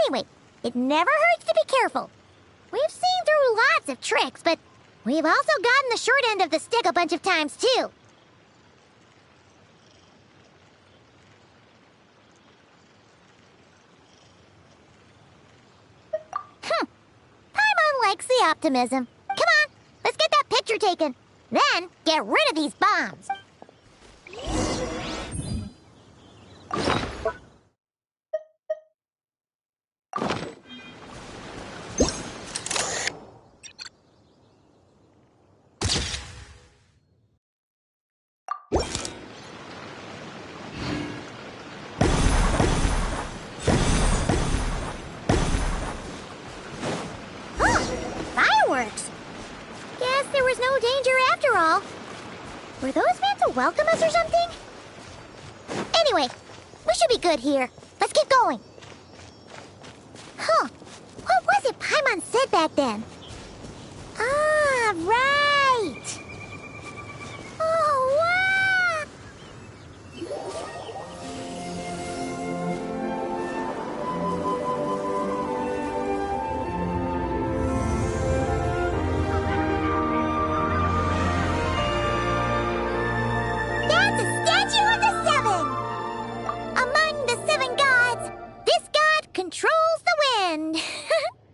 Anyway, it never hurts to be careful. We've seen through lots of tricks, but we've also gotten the short end of the stick a bunch of times, too. Paimon likes the optimism. Come on, let's get that picture taken. Then, get rid of these bombs. Fireworks! Guess there was no danger after all. Were those meant to welcome us or something? Anyway, we should be good here. Let's get going. Huh. What was it Paimon said back then? Ah, right! Oh, wow! That's a statue of the seven! Among the seven gods, this god controls the wind.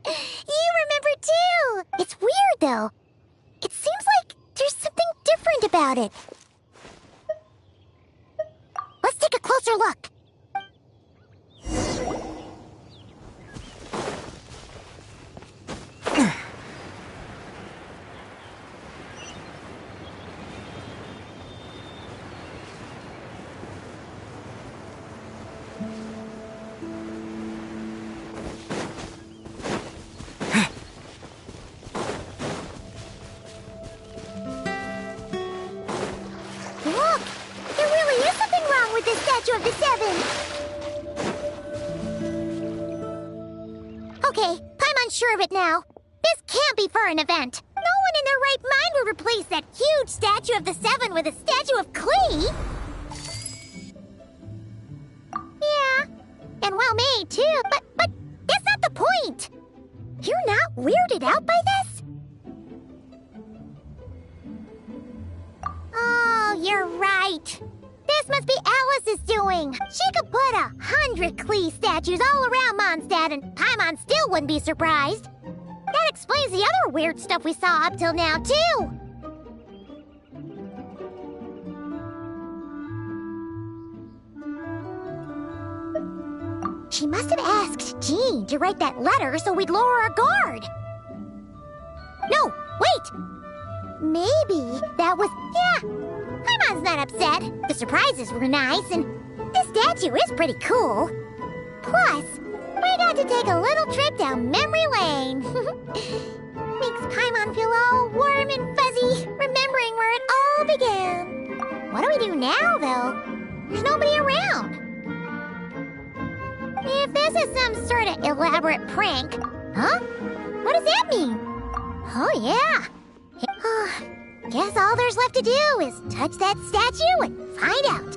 You remember too! It's weird though. It seems like there's something different about it. Let's take a closer look. Look! There really is something wrong with this statue of the seven! Okay, Paimon's sure of it now. This can't be for an event. No one in their right mind would replace that huge statue of the seven with a statue of clay! Yeah, and well made too, but that's not the point! You're not weirded out by this? Oh, you're right. This must be Alice's doing. She could put 100 Klee statues all around Mondstadt and Paimon still wouldn't be surprised. That explains the other weird stuff we saw up till now, too. She must have asked Jean to write that letter so we'd lower our guard. No, wait! Maybe that was... Yeah, Paimon's not upset. The surprises were nice, and this statue is pretty cool. Plus, we got to take a little trip down memory lane. Makes Paimon feel all warm and fuzzy, remembering where it all began. What do we do now, though? There's nobody around. If this is some sort of elaborate prank... Huh? What does that mean? Oh, yeah. Guess all there's left to do is touch that statue and find out.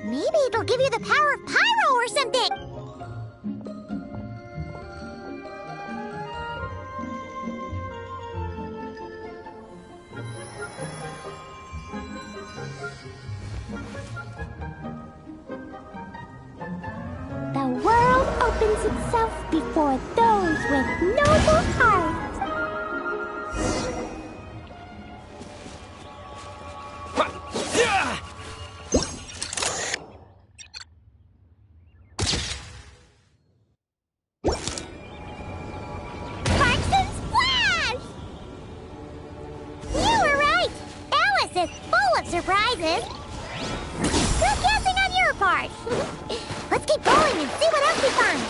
Maybe it'll give you the power of Pyro or something! The world opens itself before those with noble hearts. Surprises. Good guessing on your part. Let's keep going and see what else we find.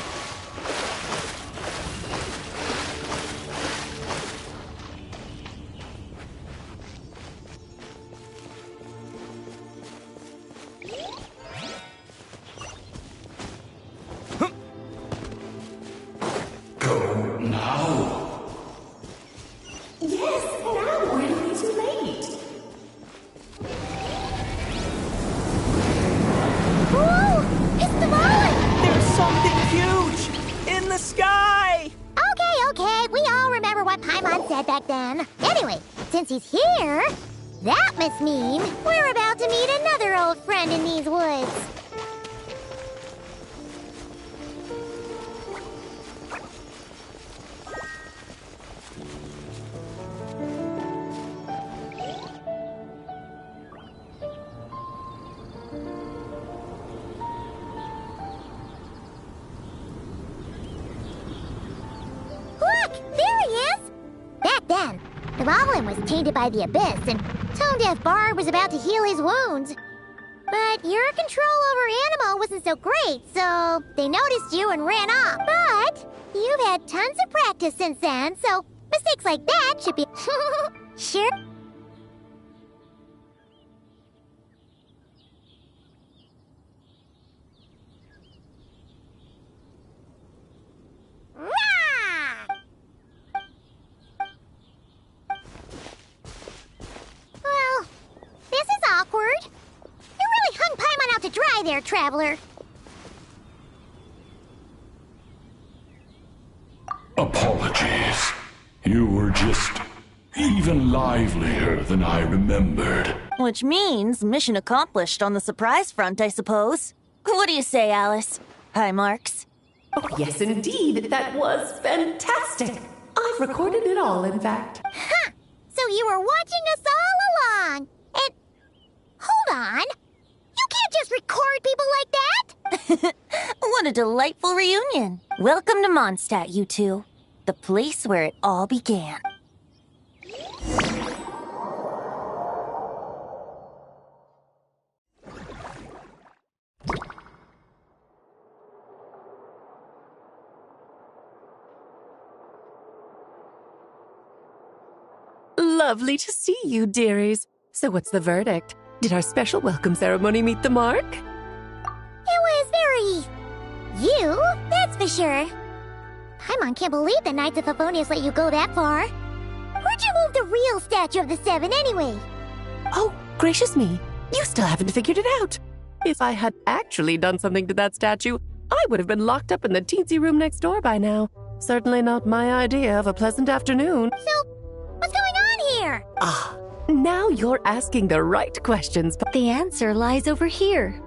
Go now. Yes, now we're going too late. Whoa! It's the Violet! There's something huge! back then. Anyway, since he's here, that must mean we're about to meet another old friend in these woods. The Goblin was tainted by the Abyss, and Tone Deaf Bard was about to heal his wounds. But your control over Animo wasn't so great, so they noticed you and ran off. But you've had tons of practice since then, so mistakes like that should be... Sure. There, traveler. Apologies. You were just even livelier than I remembered. Which means mission accomplished on the surprise front, I suppose. What do you say, Alice? Hi, Marks. Oh, yes, indeed. That was fantastic. I've recorded it all, in fact. Ha! So you were watching us all along. And... hold on. You can't just record people like that! What a delightful reunion. Welcome to Mondstadt, you two. The place where it all began. Lovely to see you, dearies. So what's the verdict? Did our special welcome ceremony meet the mark? It was very... you, that's for sure. Paimon can't believe the Knights of Favonius let you go that far. Where'd you move the real statue of the Seven anyway? Oh, gracious me. You still haven't figured it out. If I had actually done something to that statue, I would have been locked up in the teensy room next door by now. Certainly not my idea of a pleasant afternoon. So, what's going on here? Ah, now you're asking the right questions. The answer lies over here.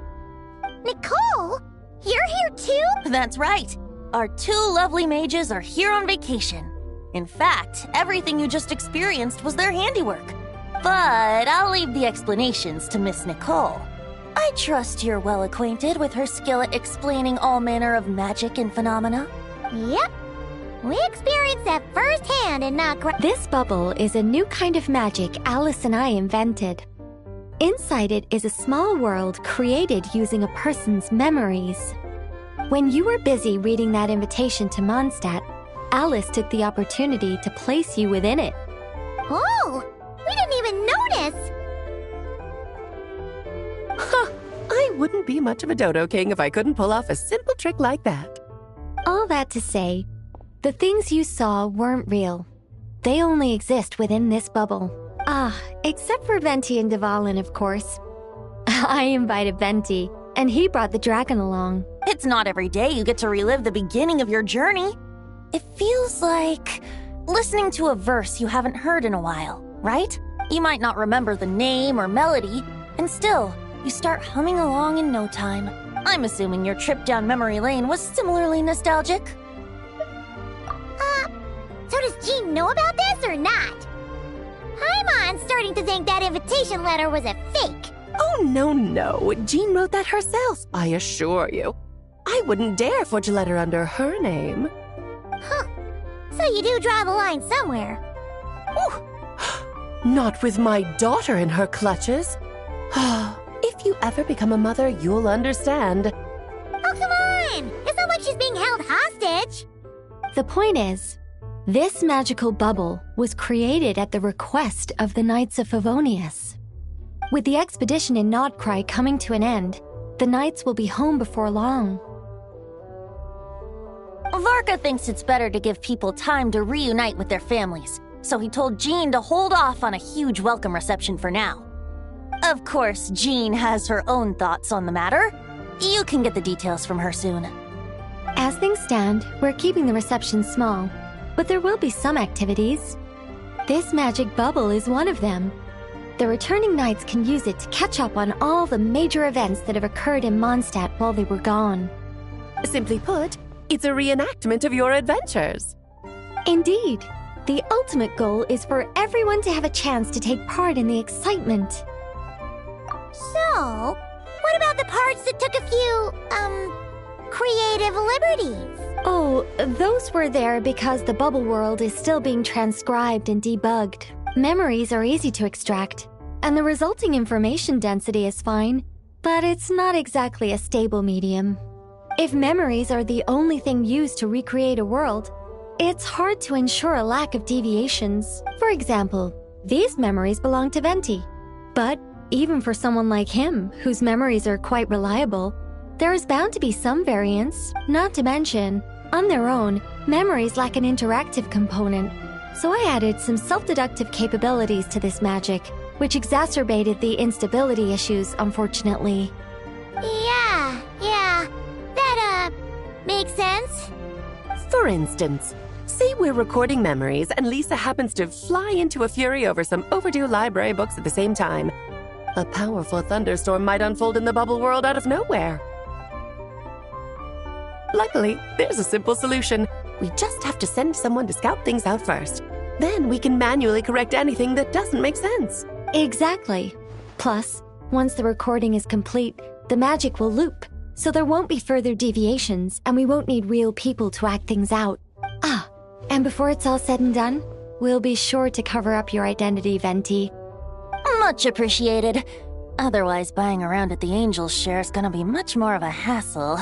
Nicole? You're here too? That's right. Our two lovely mages are here on vacation. In fact, everything you just experienced was their handiwork. But I'll leave the explanations to Miss Nicole. I trust you're well acquainted with her skill at explaining all manner of magic and phenomena. Yep. We experienced that firsthand in Notcra. This bubble is a new kind of magic Alice and I invented. Inside it is a small world created using a person's memories. When you were busy reading that invitation to Mondstadt, Alice took the opportunity to place you within it. Oh! We didn't even notice! Huh, I wouldn't be much of a Dodo King if I couldn't pull off a simple trick like that. All that to say, the things you saw weren't real. They only exist within this bubble. Ah, except for Venti and Dvalin, of course. I invited Venti, and he brought the dragon along. It's not every day you get to relive the beginning of your journey. It feels like listening to a verse you haven't heard in a while, right? You might not remember the name or melody, and still, you start humming along in no time. I'm assuming your trip down memory lane was similarly nostalgic. So does Jean know about this or not? Paimon's starting to think that invitation letter was a fake. Oh, no. Jean wrote that herself, I assure you. I wouldn't dare forge a letter under her name. Huh. So you do draw the line somewhere. Not with my daughter in her clutches. If you ever become a mother, you'll understand. Oh, come on! It's not like she's being held hostage. The point is, this magical bubble was created at the request of the Knights of Favonius. With the expedition in Nodcry coming to an end, the Knights will be home before long. Varka thinks it's better to give people time to reunite with their families, so he told Jean to hold off on a huge welcome reception for now. Of course, Jean has her own thoughts on the matter. You can get the details from her soon. As things stand, we're keeping the reception small, but there will be some activities. This magic bubble is one of them. The returning knights can use it to catch up on all the major events that have occurred in Mondstadt while they were gone. Simply put, it's a reenactment of your adventures. Indeed. The ultimate goal is for everyone to have a chance to take part in the excitement. So, what about the parts that took a few, creative liberties? Oh, those were there because the bubble world is still being transcribed and debugged. Memories are easy to extract, and the resulting information density is fine, but it's not exactly a stable medium. If memories are the only thing used to recreate a world, it's hard to ensure a lack of deviations. For example, these memories belong to Venti. But even for someone like him, whose memories are quite reliable, there is bound to be some variance. Not to mention, on their own, memories lack an interactive component. So I added some self-deductive capabilities to this magic, which exacerbated the instability issues, unfortunately. Yeah. That, makes sense. For instance, say we're recording memories and Lisa happens to fly into a fury over some overdue library books at the same time. A powerful thunderstorm might unfold in the bubble world out of nowhere. Luckily, there's a simple solution. We just have to send someone to scout things out first. Then we can manually correct anything that doesn't make sense. Exactly. Plus, once the recording is complete, the magic will loop, so there won't be further deviations, and we won't need real people to act things out. Ah, and before it's all said and done, we'll be sure to cover up your identity, Venti. Much appreciated. Otherwise, buying around at the Angel's share is gonna be much more of a hassle.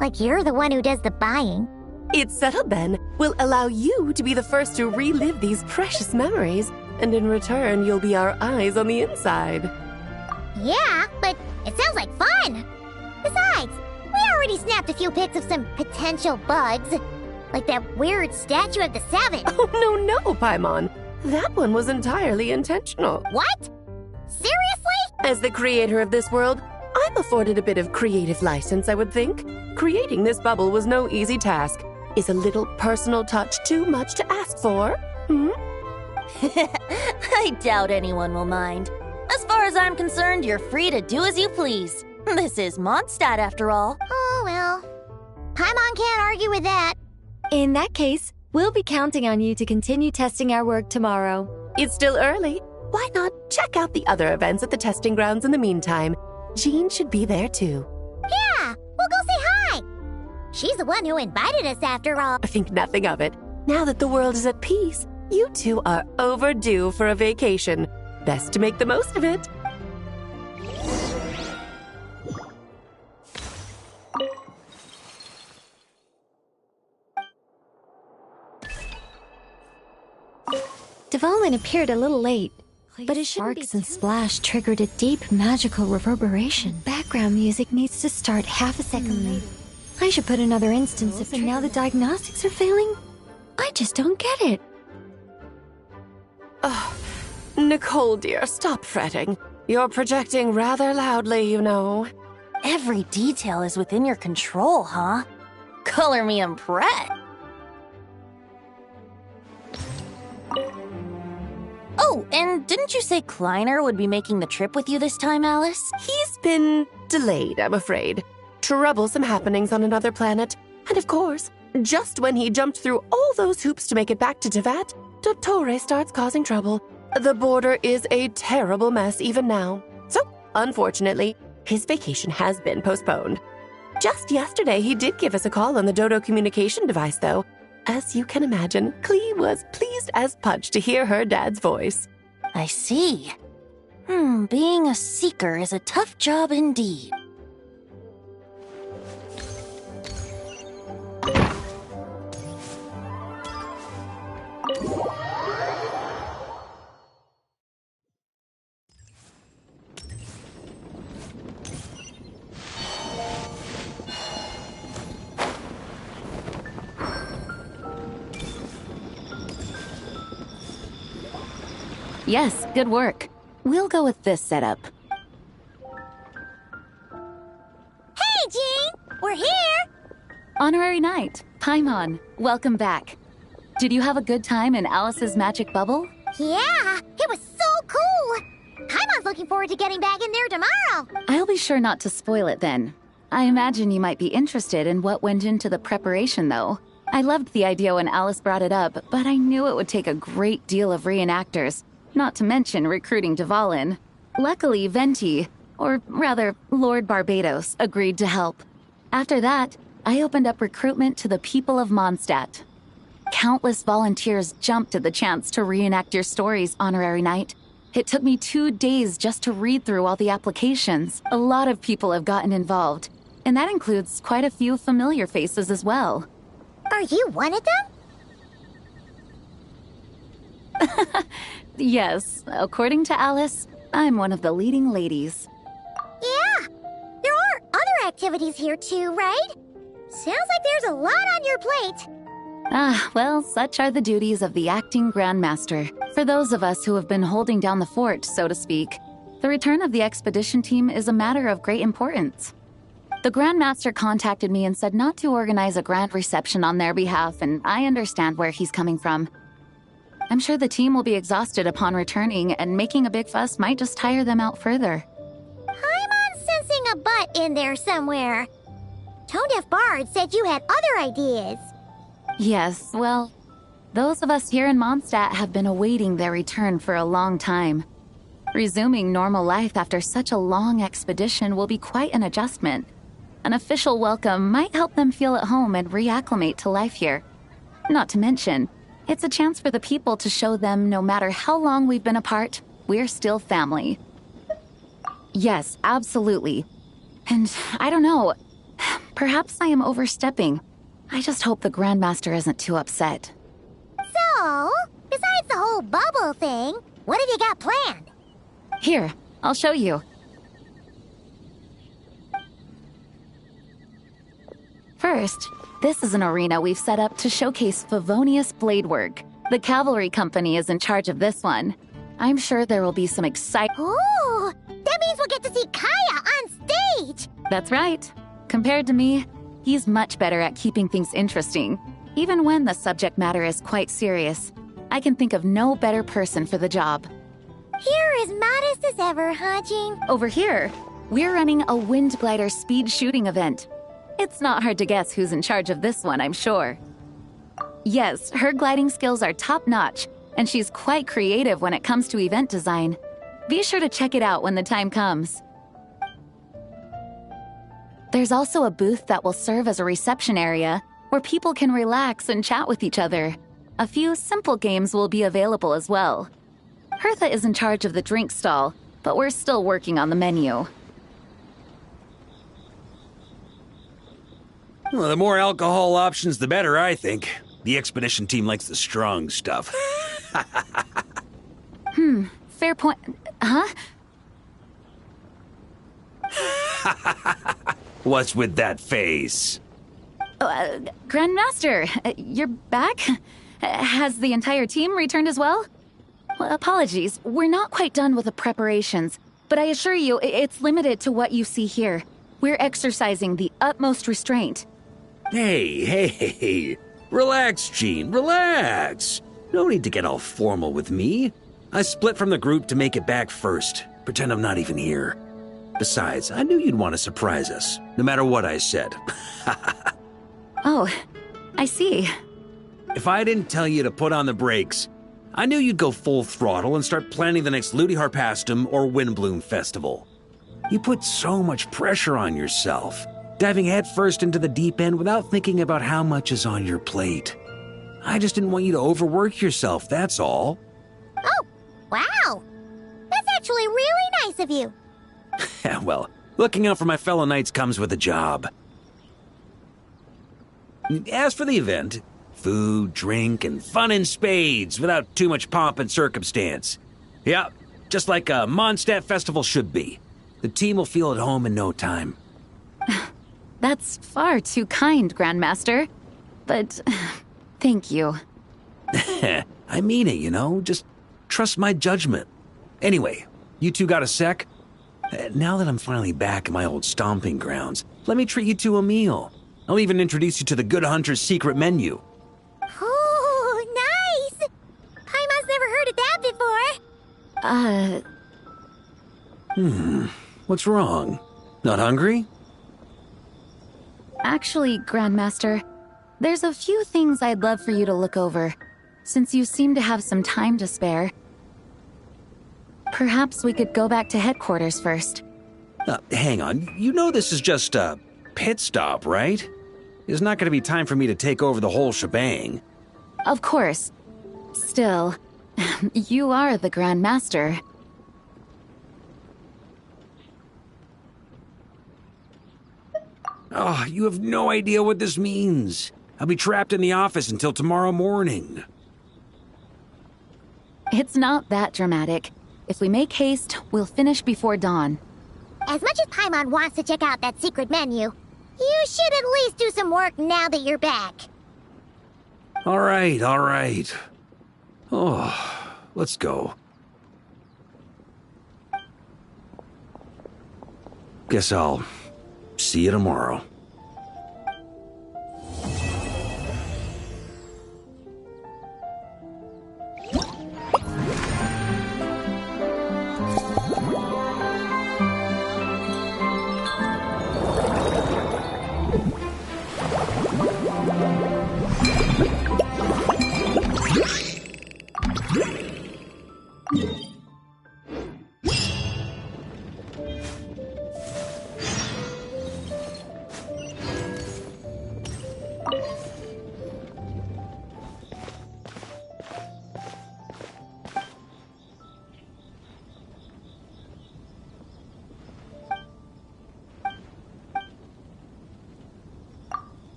Like you're the one who does the buying. It's settled then. We'll allow you to be the first to relive these precious memories, and in return, you'll be our eyes on the inside. Yeah, but it sounds like fun. Besides, we already snapped a few pics of some potential bugs. Like that weird statue of the Seven. Oh, no, Paimon. That one was entirely intentional. What? Seriously? As the creator of this world, I'm afforded a bit of creative license, I would think. Creating this bubble was no easy task. Is a little personal touch too much to ask for? I doubt anyone will mind. As far as I'm concerned, you're free to do as you please. This is Mondstadt, after all. Oh, well. Paimon can't argue with that. In that case, we'll be counting on you to continue testing our work tomorrow. It's still early. Why not check out the other events at the testing grounds in the meantime? Jean should be there too. Yeah, we'll go say hi. She's the one who invited us after all. I think nothing of it. Now that the world is at peace, you two are overdue for a vacation. Best to make the most of it. Dvalin appeared a little late, but his sparks and splash triggered a deep magical reverberation. Background music needs to start half a second late. I should put another instance of, and now the diagnostics are failing? I just don't get it. Nicole, dear, stop fretting. You're projecting rather loudly, you know. Every detail is within your control, huh? Color me impressed. Oh, and didn't you say Kleiner would be making the trip with you this time, Alice? He's been delayed, I'm afraid. Troublesome happenings on another planet. And of course, just when he jumped through all those hoops to make it back to Teyvat, Dottore starts causing trouble. The border is a terrible mess even now. So, unfortunately, his vacation has been postponed. Just yesterday, he did give us a call on the Dodo communication device, though. As you can imagine, Klee was pleased as punch to hear her dad's voice. I see. Being a seeker is a tough job indeed. Yes, good work. We'll go with this setup. Hey, Jean! We're here! Honorary Knight, Paimon, welcome back. Did you have a good time in Alice's magic bubble? Yeah, it was so cool. Paimon's looking forward to getting back in there tomorrow. I'll be sure not to spoil it then. I imagine you might be interested in what went into the preparation, though. I loved the idea when Alice brought it up, but I knew it would take a great deal of reenactors, not to mention recruiting Dvalin. Luckily, Venti, or rather, Lord Barbados, agreed to help. After that, I opened up recruitment to the people of Mondstadt. Countless volunteers jumped at the chance to reenact your stories, Honorary Knight. It took me 2 days just to read through all the applications. A lot of people have gotten involved, and that includes quite a few familiar faces as well. Are you one of them? Yes, according to Alice, I'm one of the leading ladies. Yeah, there are other activities here too, right? Sounds like there's a lot on your plate. Ah, well, such are the duties of the acting Grandmaster. For those of us who have been holding down the fort, so to speak, the return of the expedition team is a matter of great importance. The Grandmaster contacted me and said not to organize a grand reception on their behalf, and I understand where he's coming from. I'm sure the team will be exhausted upon returning, and making a big fuss might just tire them out further. Paimon's sensing a butt in there somewhere. Tone Deaf Bard said you had other ideas. Yes, well, those of us here in Mondstadt have been awaiting their return for a long time. Resuming normal life after such a long expedition will be quite an adjustment. An official welcome might help them feel at home and reacclimate to life here. Not to mention, it's a chance for the people to show them no matter how long we've been apart, we're still family. Yes, absolutely. And I don't know, perhaps I am overstepping. I just hope the Grandmaster isn't too upset. So, besides the whole bubble thing, what have you got planned? Here, I'll show you. First, this is an arena we've set up to showcase Favonius blade work. The cavalry company is in charge of this one. I'm sure there will be some exciting... Ooh, that means we'll get to see Kaya on stage! That's right. Compared to me, he's much better at keeping things interesting, even when the subject matter is quite serious. I can think of no better person for the job. You're as modest as ever, huh, Jean? Over here, we're running a Wind Glider speed shooting event. It's not hard to guess who's in charge of this one, I'm sure. Yes, her gliding skills are top-notch, and she's quite creative when it comes to event design. Be sure to check it out when the time comes. There's also a booth that will serve as a reception area where people can relax and chat with each other. A few simple games will be available as well. Hertha is in charge of the drink stall, but we're still working on the menu. Well, the more alcohol options, the better, I think. The expedition team likes the strong stuff. Fair point. Huh? What's with that face? Grandmaster, you're back? Has the entire team returned as well? Well, apologies, we're not quite done with the preparations, but I assure you, it's limited to what you see here. We're exercising the utmost restraint. Hey. Relax, Jean, relax. No need to get all formal with me. I split from the group to make it back first. Pretend I'm not even here. Besides, I knew you'd want to surprise us, no matter what I said. Oh, I see. If I didn't tell you to put on the brakes, I knew you'd go full throttle and start planning the next Ludi Harpastum or Windbloom Festival. You put so much pressure on yourself, diving headfirst into the deep end without thinking about how much is on your plate. I just didn't want you to overwork yourself, that's all. Oh, wow. That's actually really nice of you. Well, looking out for my fellow knights comes with a job. As for the event, food, drink, and fun in spades without too much pomp and circumstance. Yeah, just like a Mondstadt festival should be. The team will feel at home in no time. That's far too kind, Grandmaster. But thank you. I mean it, you know? Just trust my judgment. Anyway, you two got a sec? Now that I'm finally back in my old stomping grounds, let me treat you to a meal. I'll even introduce you to the Good Hunter's secret menu. Oh, What's wrong? Not hungry? Actually, Grandmaster, there's a few things I'd love for you to look over, since you seem to have some time to spare. Perhaps we could go back to headquarters first. Hang on. You know this is just a pit stop, right? There's not going to be time for me to take over the whole shebang. Of course. Still, you are the Grandmaster. Oh, you have no idea what this means. I'll be trapped in the office until tomorrow morning. It's not that dramatic. If we make haste, we'll finish before dawn. As much as Paimon wants to check out that secret menu, you should at least do some work now that you're back. All right, all right. Oh, let's go. Guess I'll see you tomorrow.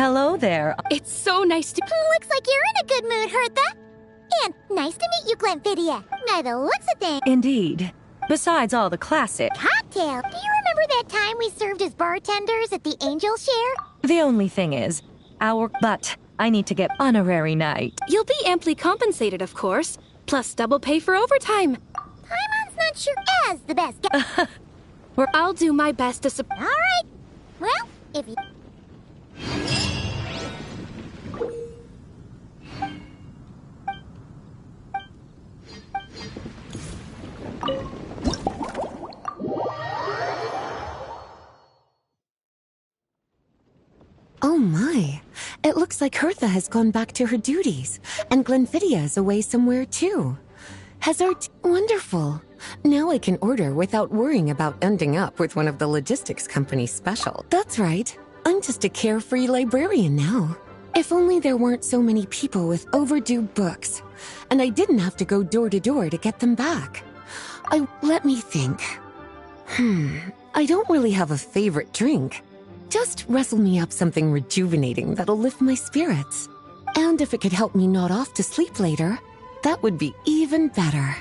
Hello there. It's so nice to... Looks like you're in a good mood, Hertha. And nice to meet you, Glenfidia. By the looks of things... Indeed. Besides all the classic... Cocktail. Do you remember that time we served as bartenders at the Angel Share? The only thing is, but I need to get honorary night. You'll be amply compensated, of course. Plus double pay for overtime. Paimon's not sure as the best guy. I'll do my best to All right. Well, if you... Oh my, it looks like Hertha has gone back to her duties, and Glenfidia is away somewhere too. Has our wonderful. Now I can order without worrying about ending up with one of the logistics company's special. That's right, I'm just a carefree librarian now. If only there weren't so many people with overdue books, and I didn't have to go door to door to get them back. Let me think. I don't really have a favorite drink. Just wrestle me up something rejuvenating that'll lift my spirits. And if it could help me nod off to sleep later, that would be even better.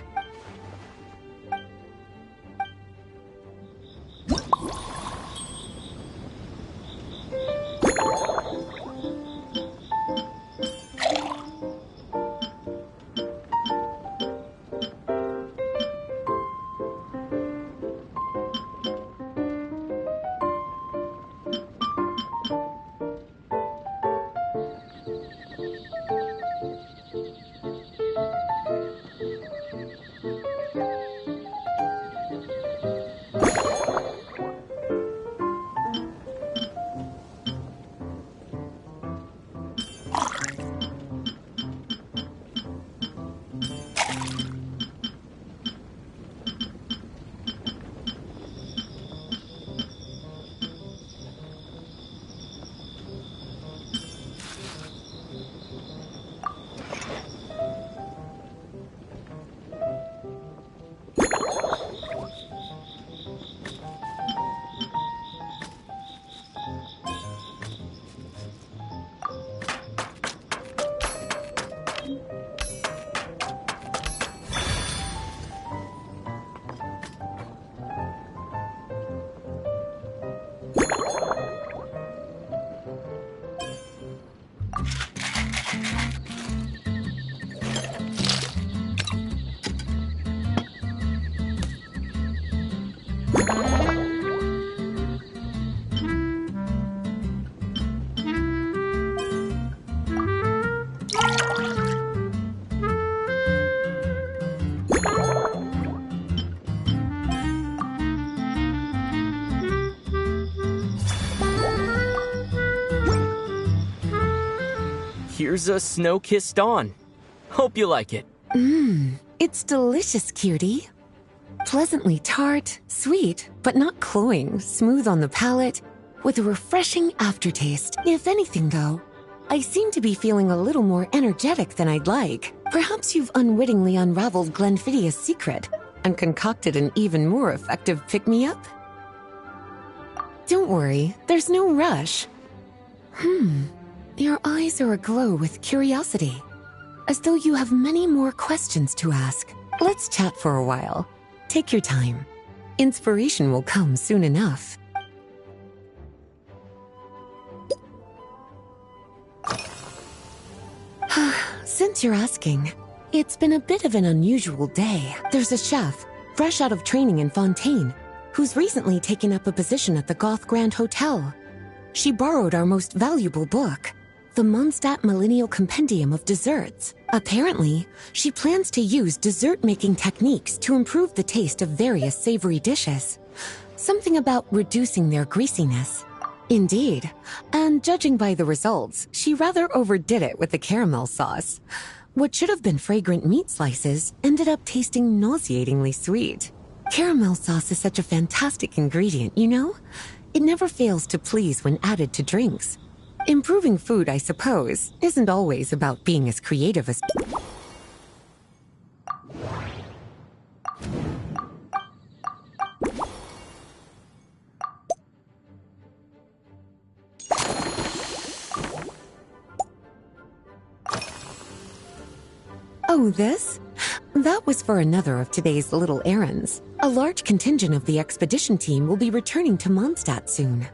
Here's a snow-kissed dawn. Hope you like it. It's delicious, cutie. Pleasantly tart, sweet, but not cloying, smooth on the palate, with a refreshing aftertaste. If anything, though, I seem to be feeling a little more energetic than I'd like. Perhaps you've unwittingly unraveled Glenfidia's secret and concocted an even more effective pick-me-up? Don't worry, there's no rush. Your eyes are aglow with curiosity, as though you have many more questions to ask. Let's chat for a while. Take your time. Inspiration will come soon enough. Since you're asking, it's been a bit of an unusual day. There's a chef, fresh out of training in Fontaine, who's recently taken up a position at the Goth Grand Hotel. She borrowed our most valuable book, the Mondstadt Millennial Compendium of Desserts. Apparently, she plans to use dessert-making techniques to improve the taste of various savory dishes. Something about reducing their greasiness. Indeed, and judging by the results, she rather overdid it with the caramel sauce. What should have been fragrant meat slices ended up tasting nauseatingly sweet. Caramel sauce is such a fantastic ingredient, you know? It never fails to please when added to drinks. Improving food, I suppose, isn't always about being as creative as... Oh, this? That was for another of today's little errands. A large contingent of the expedition team will be returning to Mondstadt soon.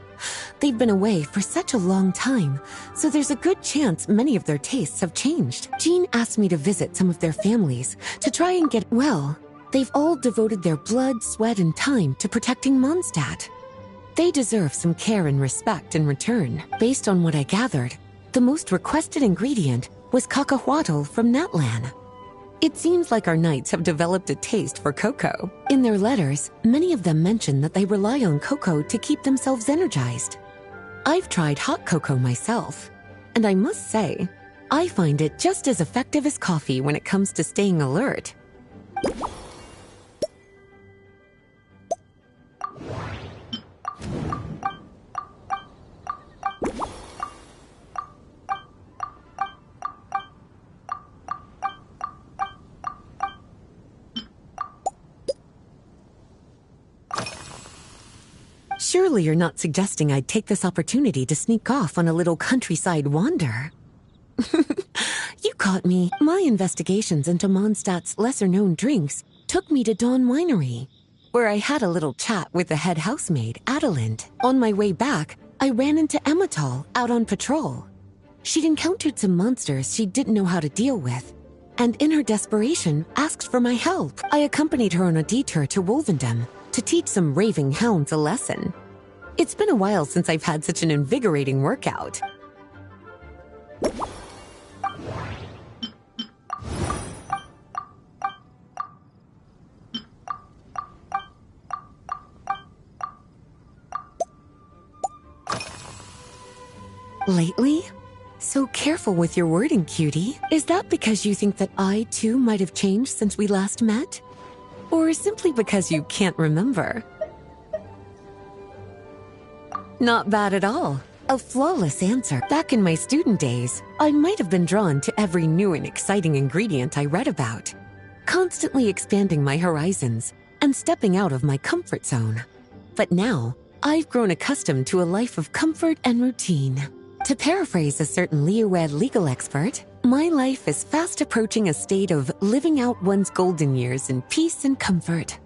They've been away for such a long time, so there's a good chance many of their tastes have changed. Jean asked me to visit some of their families to try and get well. They've all devoted their blood, sweat, and time to protecting Mondstadt. They deserve some care and respect in return. Based on what I gathered, the most requested ingredient was cacahuatl from Natlan. It seems like our knights have developed a taste for cocoa. In their letters, many of them mention that they rely on cocoa to keep themselves energized. I've tried hot cocoa myself, and I must say, I find it just as effective as coffee when it comes to staying alert. Surely you're not suggesting I'd take this opportunity to sneak off on a little countryside wander? You caught me. My investigations into Mondstadt's lesser-known drinks took me to Dawn Winery, where I had a little chat with the head housemaid, Adelind. On my way back, I ran into Emmetall out on patrol. She'd encountered some monsters she didn't know how to deal with, and in her desperation, asked for my help. I accompanied her on a detour to Wolvendom to teach some raving hounds a lesson. It's been a while since I've had such an invigorating workout. Lately? So careful with your wording, cutie. Is that because you think that I, too, might have changed since we last met? Or simply because you can't remember? Not bad at all. A flawless answer. Back in my student days, I might have been drawn to every new and exciting ingredient I read about, constantly expanding my horizons and stepping out of my comfort zone. But now, I've grown accustomed to a life of comfort and routine. To paraphrase a certain Liyue legal expert, my life is fast approaching a state of living out one's golden years in peace and comfort.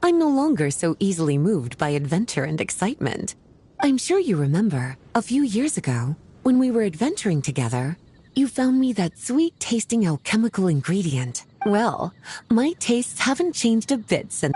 I'm no longer so easily moved by adventure and excitement. I'm sure you remember, a few years ago, when we were adventuring together, you found me that sweet-tasting alchemical ingredient. Well, my tastes haven't changed a bit since...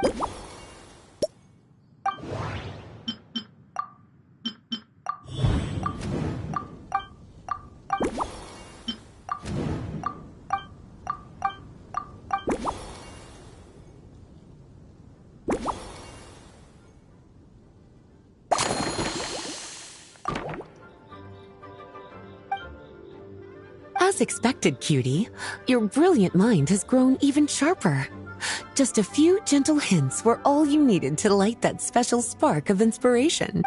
As expected, cutie, your brilliant mind has grown even sharper. Just a few gentle hints were all you needed to light that special spark of inspiration.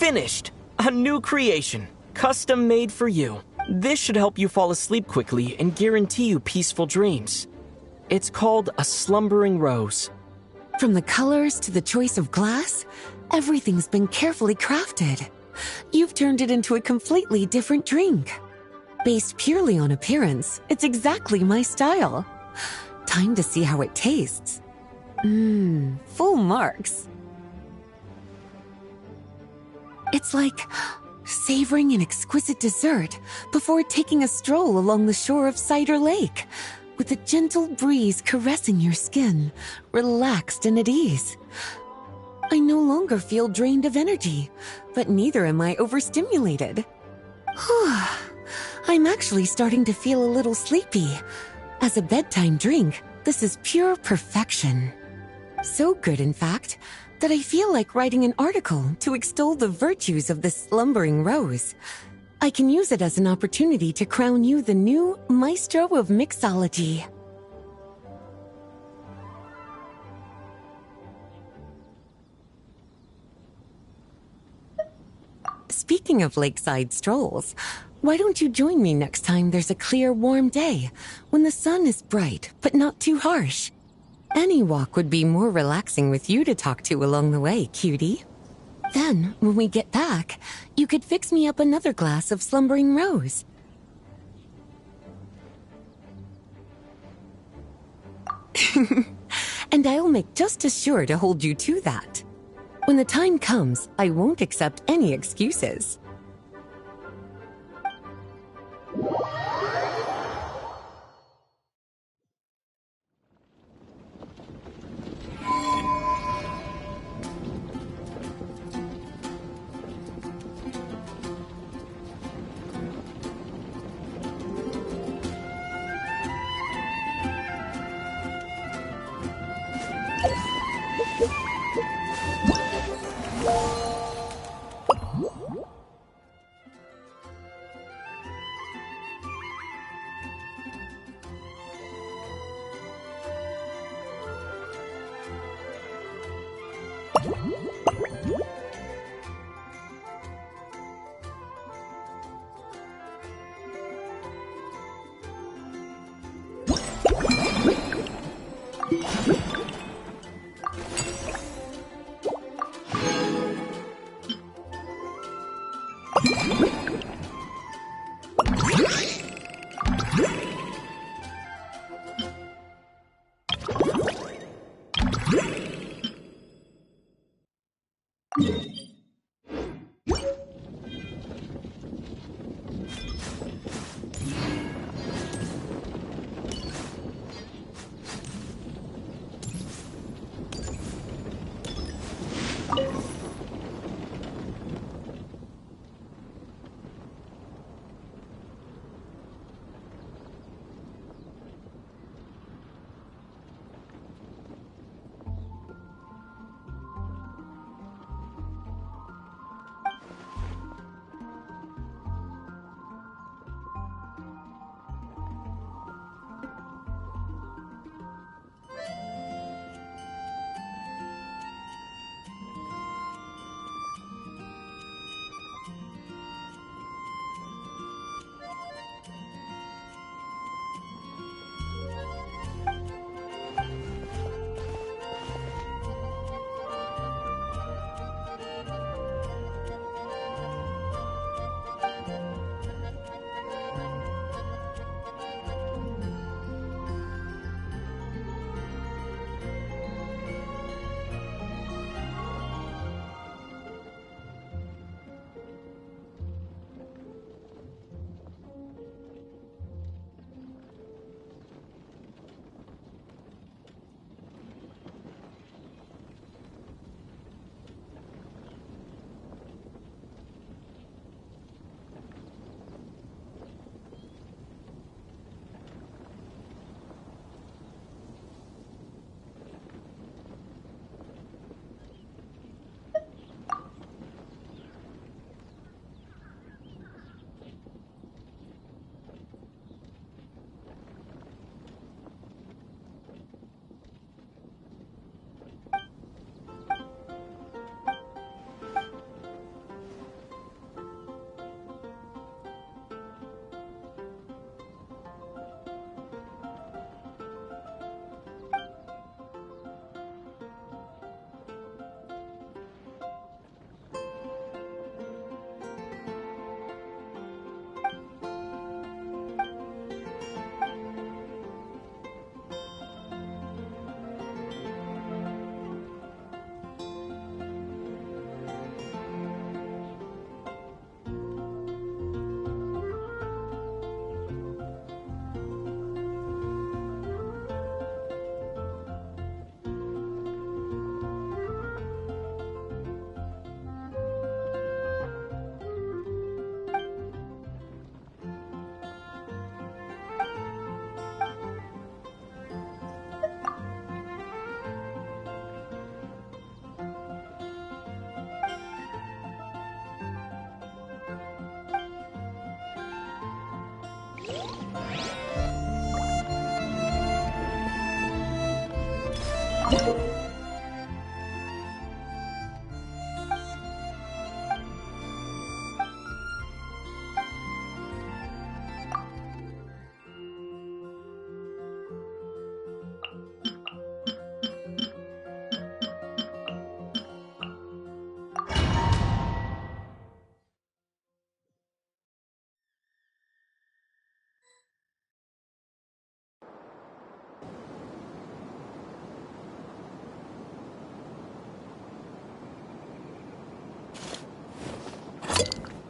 Finished! A new creation, custom made for you. This should help you fall asleep quickly and guarantee you peaceful dreams. It's called a slumbering rose. From the colors to the choice of glass, everything's been carefully crafted. You've turned it into a completely different drink. Based purely on appearance, it's exactly my style. Time to see how it tastes. Full marks. It's like savoring an exquisite dessert before taking a stroll along the shore of Cider Lake, with a gentle breeze caressing your skin, relaxed and at ease. I no longer feel drained of energy, but neither am I overstimulated. I'm actually starting to feel a little sleepy. As a bedtime drink, this is pure perfection. So good, in fact, that I feel like writing an article to extol the virtues of the slumbering rose. I can use it as an opportunity to crown you the new maestro of mixology. Speaking of lakeside strolls, why don't you join me next time there's a clear, warm day, when the sun is bright but not too harsh? Any walk would be more relaxing with you to talk to along the way, cutie. Then, when we get back, you could fix me up another glass of slumbering rose. And I'll make just as sure to hold you to that. When the time comes, I won't accept any excuses.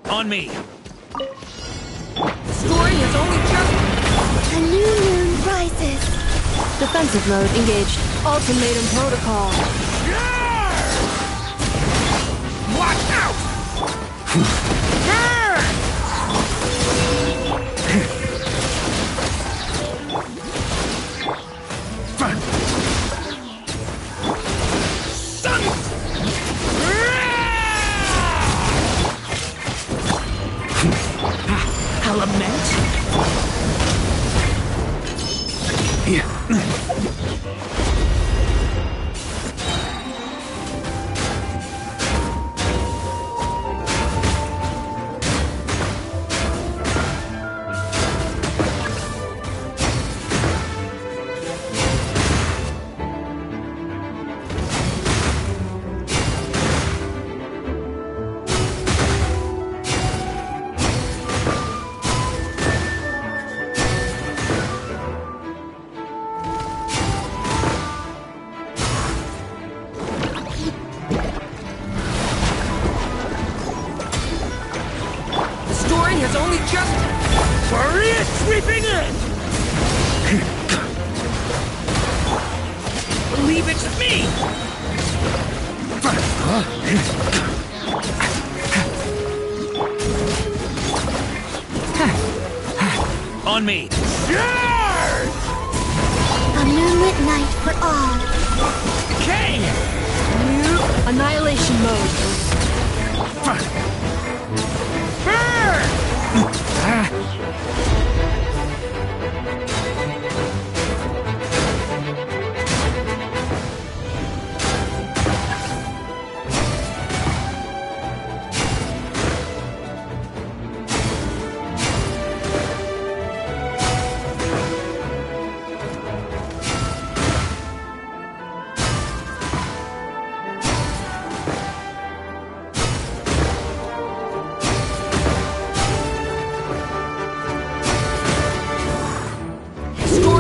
On me! Story has only just... A new moon rises. Defensive mode engaged. Ultimatum protocol. Watch out! Has only just... Maria sweeping in! Leave it to me! On me! Charge! A moonlit night for all. Okay! Annihilation mode. Burn!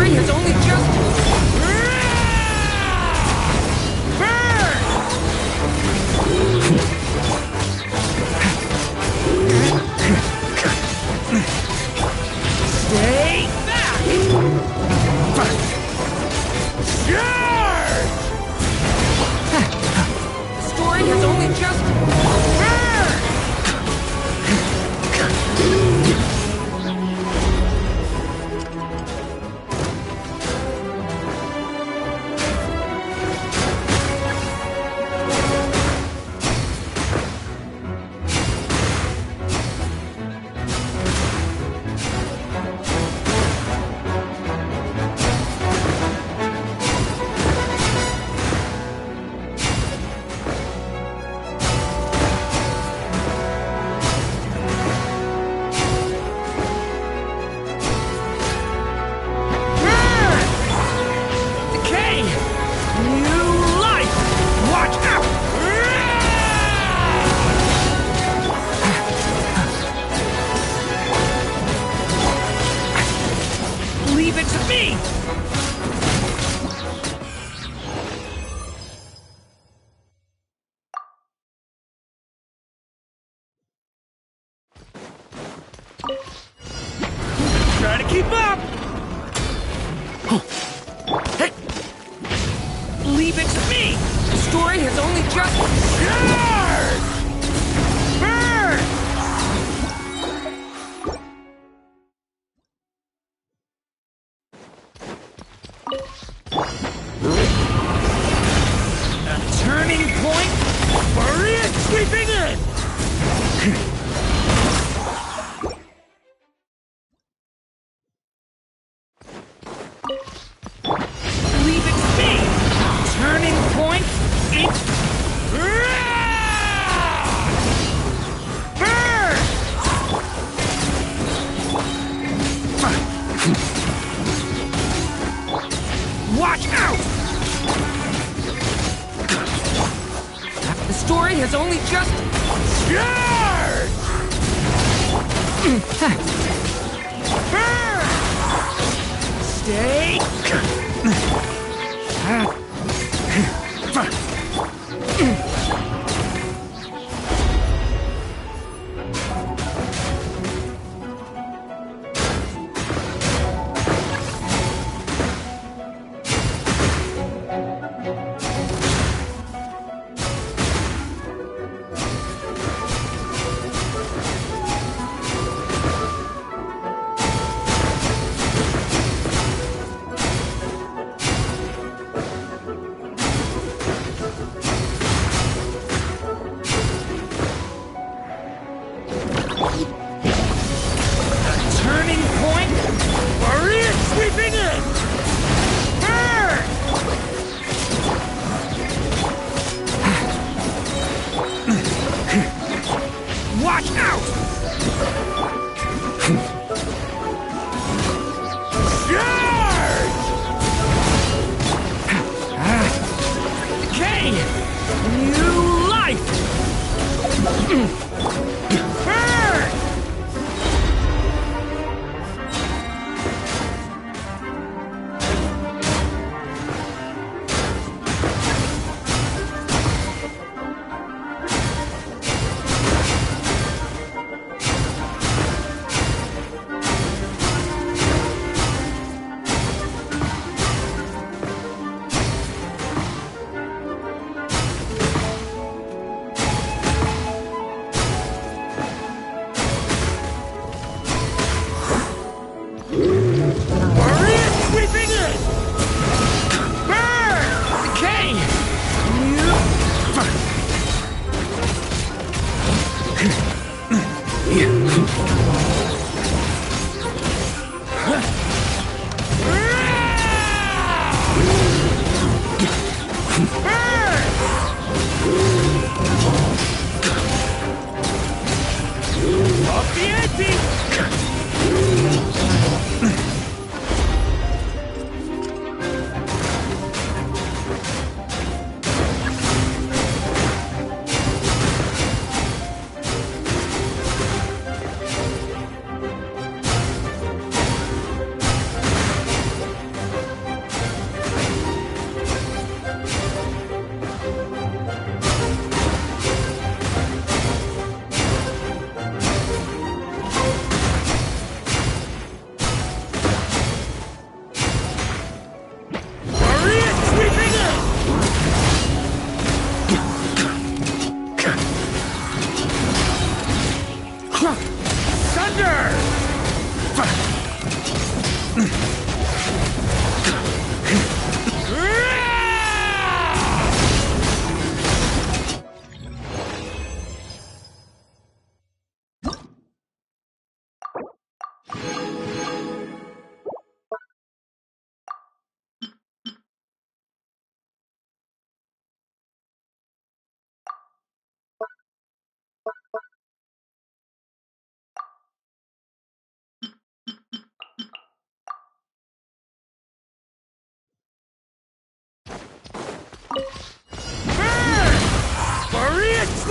Has only just... Stay back! Charge! Story has only just... Leave it to me! Try to keep up! Hey. Leave it to me! The story has only just... Charge! Burn! A turning point? Maria sweeping in! Leave it to me! Turn Just charge! Stay.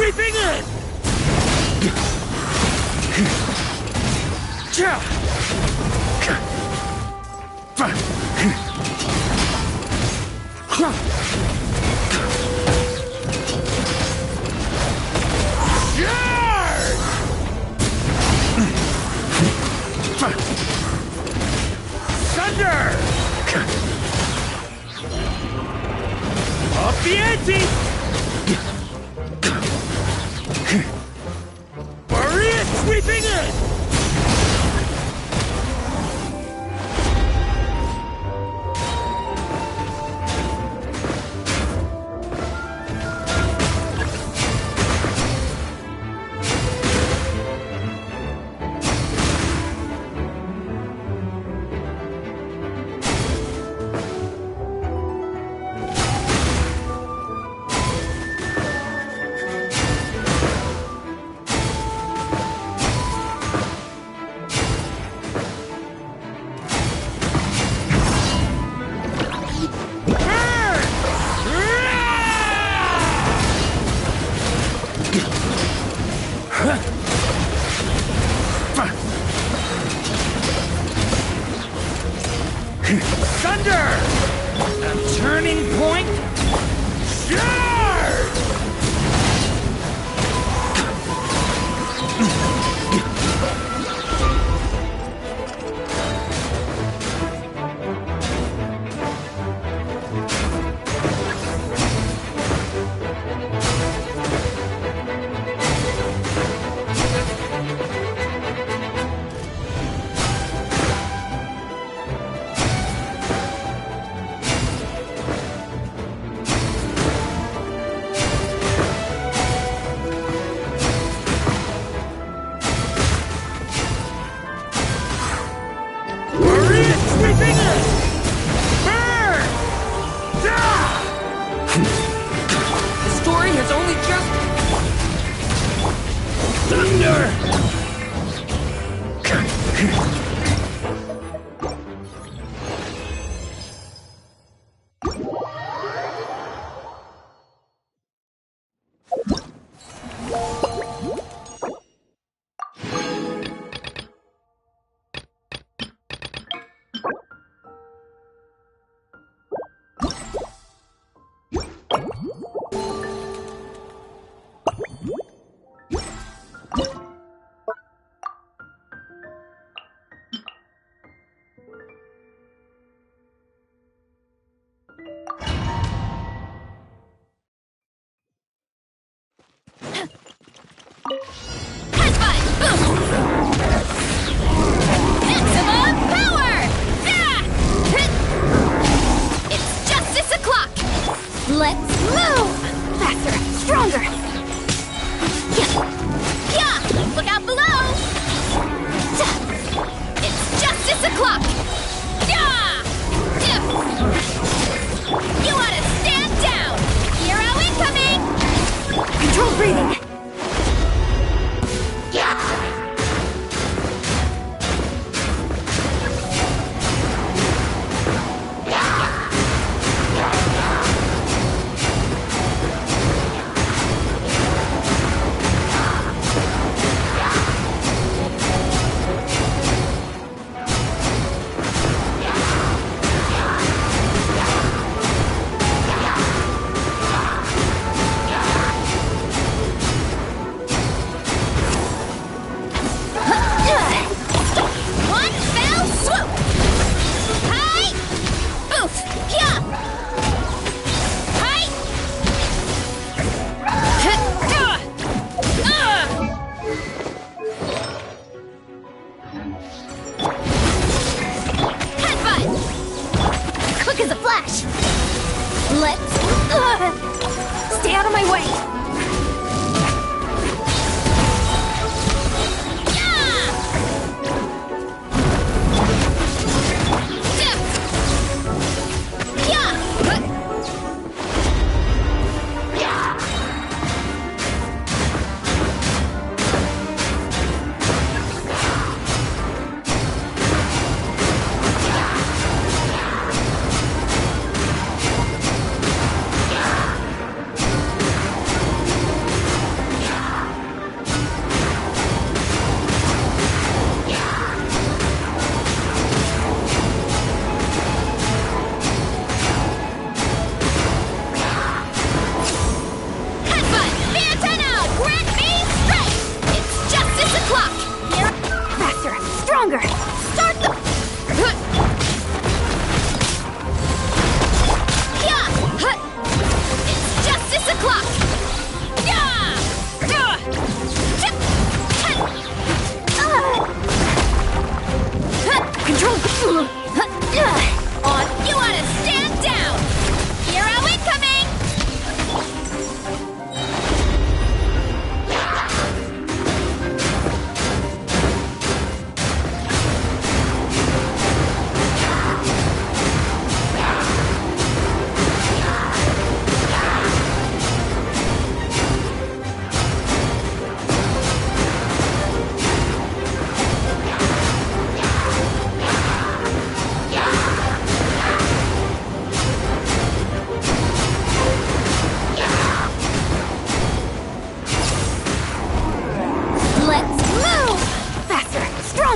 Sweeping in! Thunder! Up the ante! Sweeping in! Thunder! A turning point? Charge! Let's move! Faster, stronger! Yeah! Look out below! It's justice o'clock! Yeah! You ought to stand down! Hero incoming! Control breathing!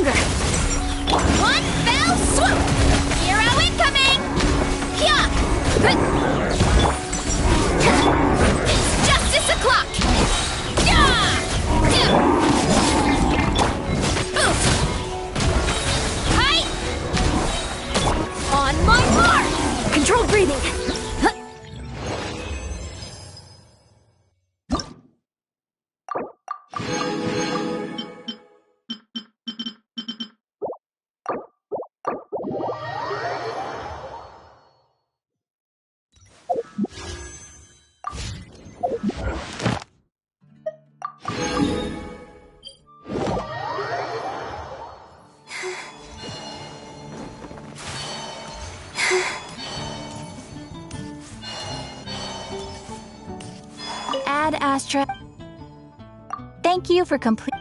stronger! One fell swoop! Hero incoming! Hyah! It's justice o'clock! Hi! On my mark! Controlled breathing! Ad Astra. Thank you for complete.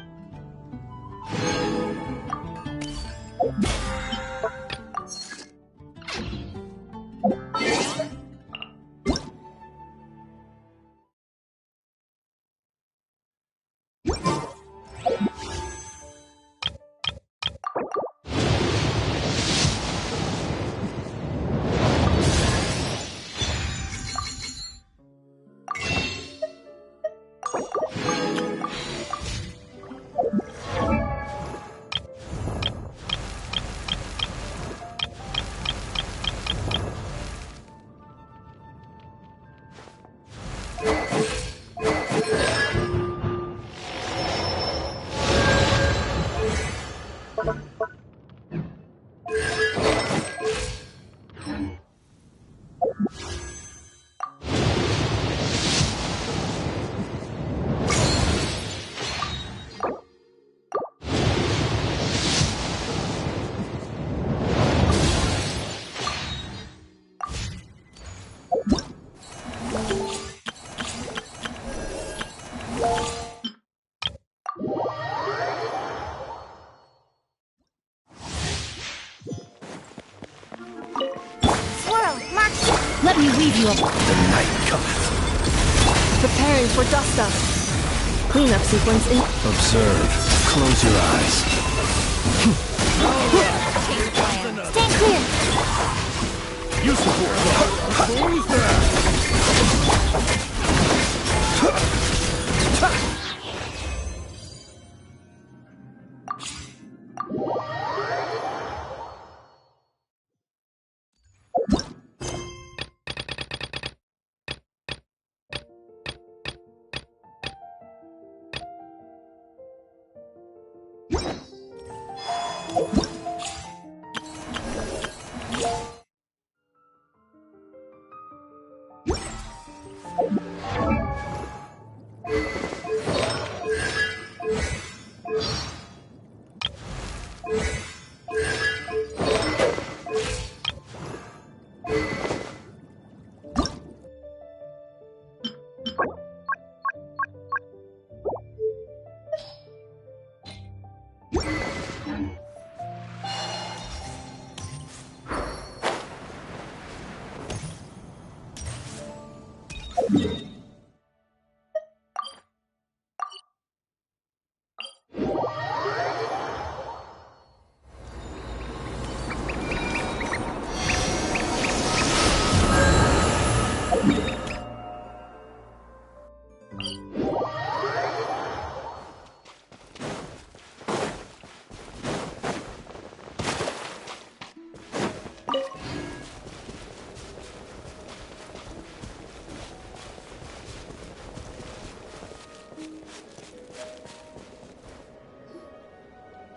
Let me weave you up. The night cometh. Preparing for dust up. Cleanup sequence in. Observe. Close your eyes. Stand clear! Use the force. Who's there?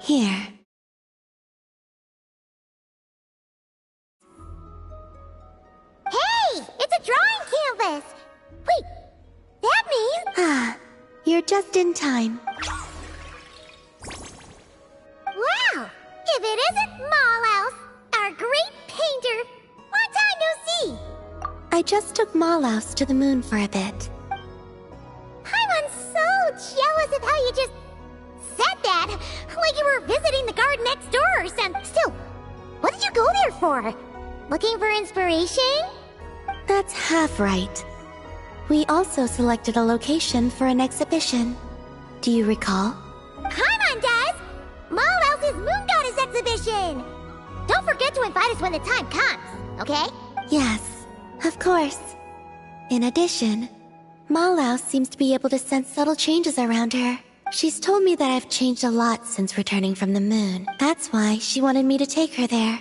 Here. Hey! It's a drawing canvas! Wait, that means... Ah, you're just in time. Wow! If it isn't Mallouse, our great painter! Long time no see! I just took Mallouse to the moon for a bit. I'm so jealous of how you just said that! Like you were visiting the garden next door or something. Still, what did you go there for? Looking for inspiration? That's half right. We also selected a location for an exhibition. Do you recall? Paimon does! Mallouse's moon exhibition! Don't forget to invite us when the time comes, okay? Yes, of course. In addition, Malaus seems to be able to sense subtle changes around her. She's told me that I've changed a lot since returning from the moon. That's why she wanted me to take her there,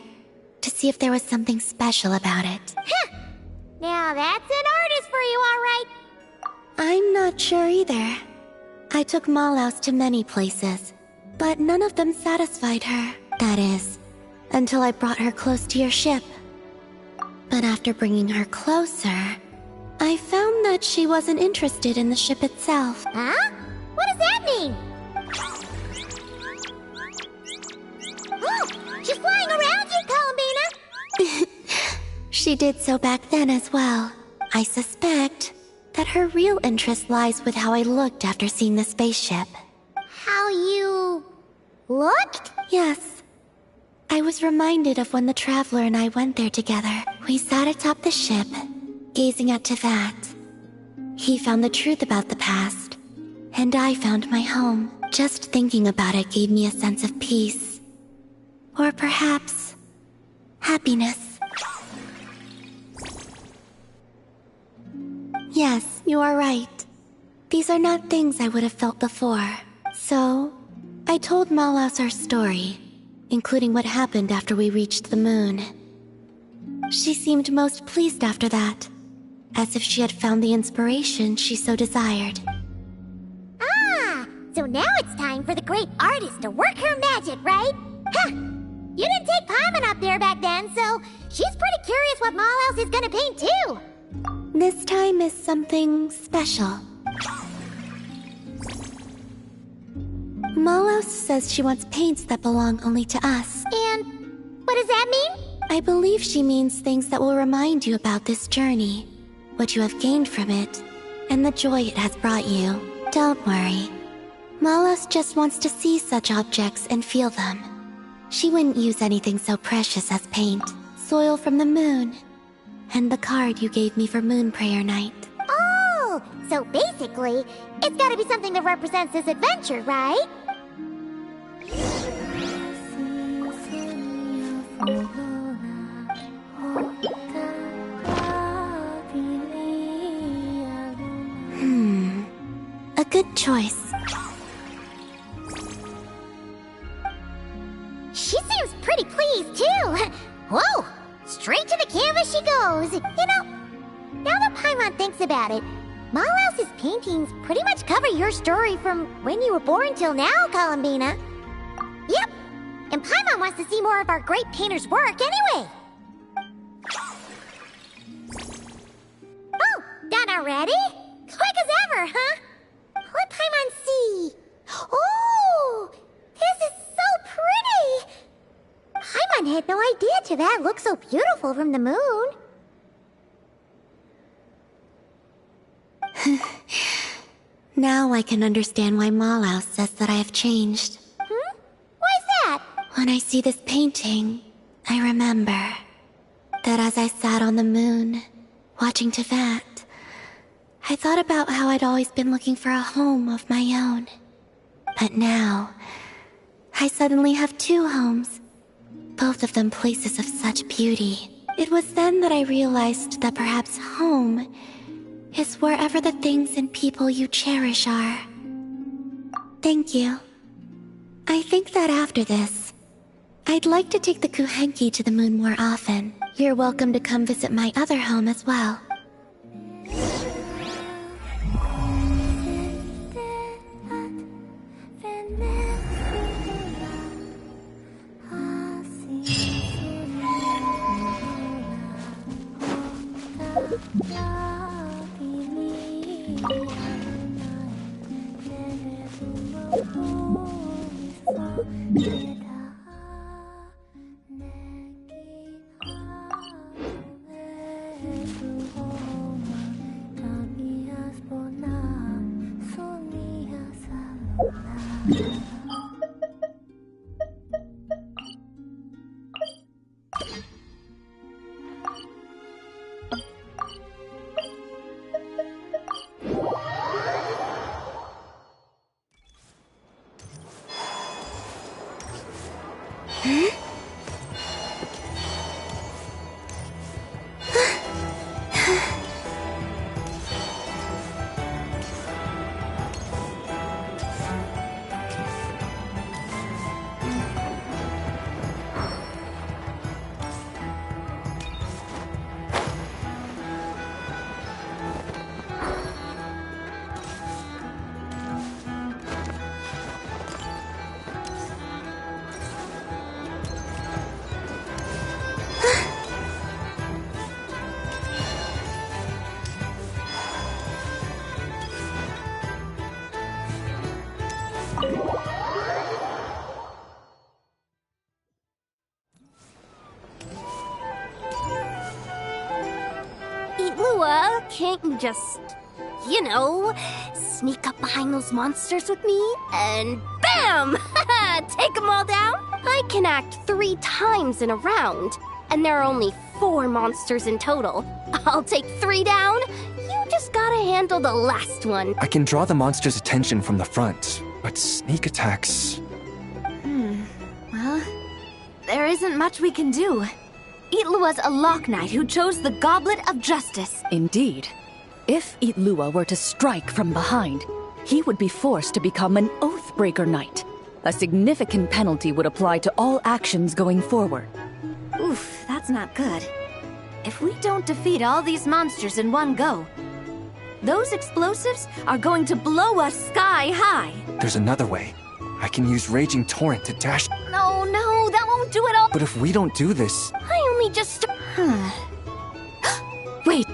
to see if there was something special about it. Now that's an artist for you, all right. I'm not sure either. I took Malaus to many places, but none of them satisfied her. That is, until I brought her close to your ship. But after bringing her closer, I found that she wasn't interested in the ship itself. Huh? What does that mean? Oh, she's flying around you, Columbina! She did so back then as well. I suspect that her real interest lies with how I looked after seeing the spaceship. How you... looked? Yes. I was reminded of when the Traveler and I went there together. We sat atop the ship, gazing at Teyvat. He found the truth about the past, and I found my home. Just thinking about it gave me a sense of peace. Or perhaps... happiness. Yes, you are right. These are not things I would have felt before. So, I told Malaus our story, including what happened after we reached the moon. She seemed most pleased after that, as if she had found the inspiration she so desired. Ah, so now it's time for the great artist to work her magic, right? Huh! You didn't take Paimon up there back then, so she's pretty curious what Malaus is gonna paint too. This time is something special. Malaus says she wants paints that belong only to us. And what does that mean? I believe she means things that will remind you about this journey, what you have gained from it, and the joy it has brought you. Don't worry. Malaus just wants to see such objects and feel them. She wouldn't use anything so precious as paint, soil from the moon, and the card you gave me for Moon Prayer Night. Oh, so basically, it's gotta be something that represents this adventure, right? A good choice. She seems pretty pleased, too. Whoa! Straight to the canvas she goes. You know, now that Paimon thinks about it, Malaus's paintings pretty much cover your story from when you were born till now, Columbina. Yep, and Paimon wants to see more of our great painter's work anyway. Oh, done already? Quick as ever, huh? Let Paimon see. Oh, this is so pretty. Paimon had no idea Teyvat looked so beautiful from the moon. Now I can understand why Malaus says that I have changed. Why's that? When I see this painting, I remember that as I sat on the moon, watching Teyvat, I thought about how I'd always been looking for a home of my own. But now, I suddenly have two homes, both of them places of such beauty. It was then that I realized that perhaps home is wherever the things and people you cherish are. Thank you. I think that after this, I'd like to take the Kuhenki to the moon more often. You're welcome to come visit my other home as well. Lua, can't you just, sneak up behind those monsters with me and BAM! Take them all down? I can act 3 times in a round, and there are only 4 monsters in total. I'll take 3 down. You just gotta handle the last one. I can draw the monster's attention from the front, but sneak attacks... Well, there isn't much we can do. Eatlua a Lock Knight who chose the Goblet of Justice. Indeed. If Eatlua were to strike from behind, he would be forced to become an Oathbreaker Knight. A significant penalty would apply to all actions going forward. Oof, that's not good. If we don't defeat all these monsters in one go, those explosives are going to blow us sky high. There's another way. I can use Raging Torrent to dash... No, that won't do it all. But if we don't do this... I only just... Wait.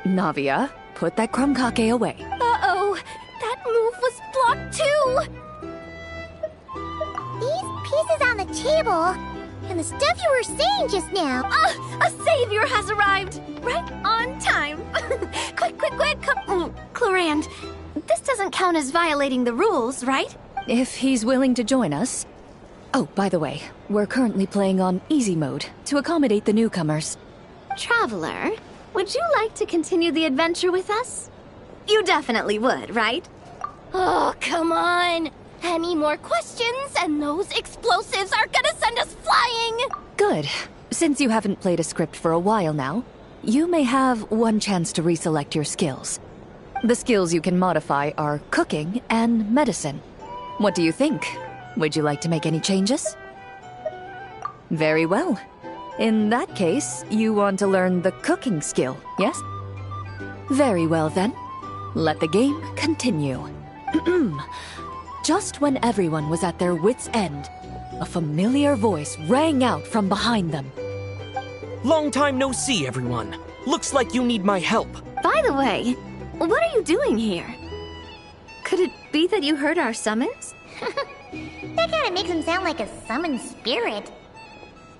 Navia, put that crumkake away. Uh-oh, that move was blocked too! These pieces on the table, and the stuff you were saying just now... A savior has arrived! Right on time! Quick, come... Clorinde, this doesn't count as violating the rules, right? If he's willing to join us. Oh, by the way, we're currently playing on easy mode to accommodate the newcomers. Traveler, would you like to continue the adventure with us? You definitely would, right? Oh, come on! Any more questions and those explosives are gonna send us flying! Good. Since you haven't played a script for a while now, you may have one chance to reselect your skills. The skills you can modify are cooking and medicine. What do you think? Would you like to make any changes? Very well. In that case, you want to learn the cooking skill, yes? Very well then. Let the game continue. Just when everyone was at their wits' end, a familiar voice rang out from behind them. Long time no see, everyone. Looks like you need my help. By the way, what are you doing here? Could it be that you heard our summons? That kind of makes him sound like a summoned spirit.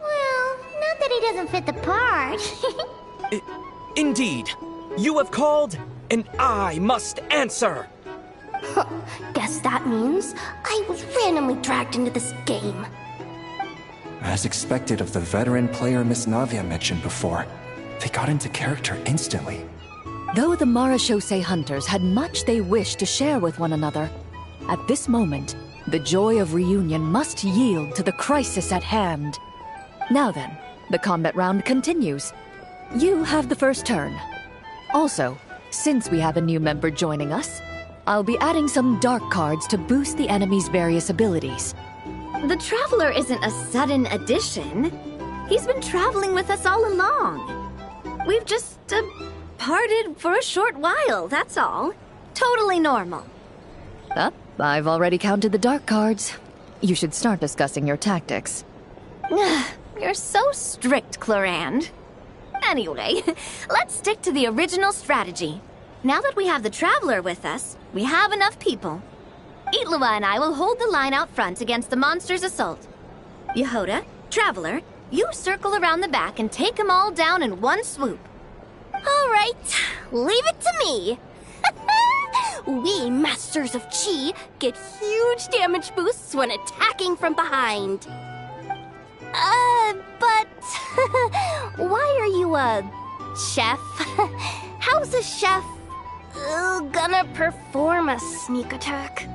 Well, not that he doesn't fit the part. Indeed. You have called, and I must answer. Guess that means I was randomly dragged into this game. As expected of the veteran player Miss Navia mentioned before, they got into character instantly. Though the Marechaussee hunters had much they wished to share with one another, at this moment, the joy of reunion must yield to the crisis at hand. Now then, the combat round continues. You have the first turn. Also, since we have a new member joining us, I'll be adding some dark cards to boost the enemy's various abilities. The Traveler isn't a sudden addition. He's been traveling with us all along. We've just, parted for a short while, that's all. Totally normal. I've already counted the dark cards. You should start discussing your tactics. You're so strict, Clorinde. Anyway, let's stick to the original strategy. Now that we have the Traveler with us, we have enough people. Eatlua and I will hold the line out front against the monster's assault. Yehoda, Traveler, you circle around the back and take them all down in one swoop. All right, leave it to me. We Masters of Chi get huge damage boosts when attacking from behind. But why are you a chef? How's a chef gonna perform a sneak attack?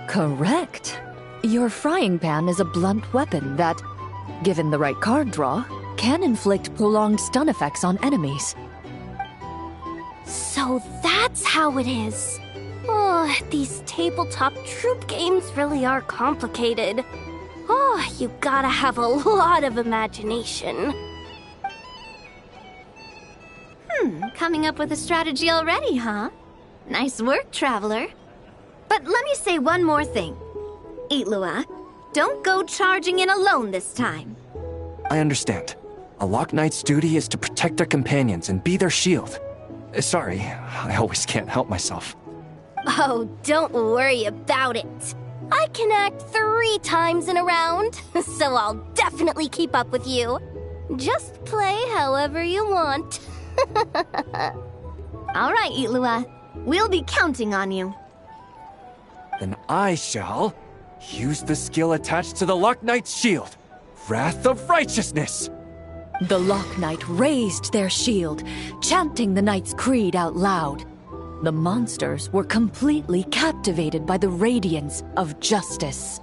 Correct. Your frying pan is a blunt weapon that, given the right card draw, can inflict prolonged stun effects on enemies. So that's how it is. Oh, these tabletop troop games really are complicated. Oh, you gotta have a lot of imagination. Coming up with a strategy already, huh? Nice work, Traveler. But let me say one more thing. Itlua, don't go charging in alone this time. I understand. A Lock Knight's duty is to protect their companions and be their shield. Sorry, I always can't help myself. Oh, don't worry about it. I can act 3 times in a round, so I'll definitely keep up with you. Just play however you want. All right, Itlua. We'll be counting on you. Then I shall use the skill attached to the Lock Knight's shield, Wrath of Righteousness. The Lock Knight raised their shield, chanting the Knight's creed out loud. The monsters were completely captivated by the radiance of justice,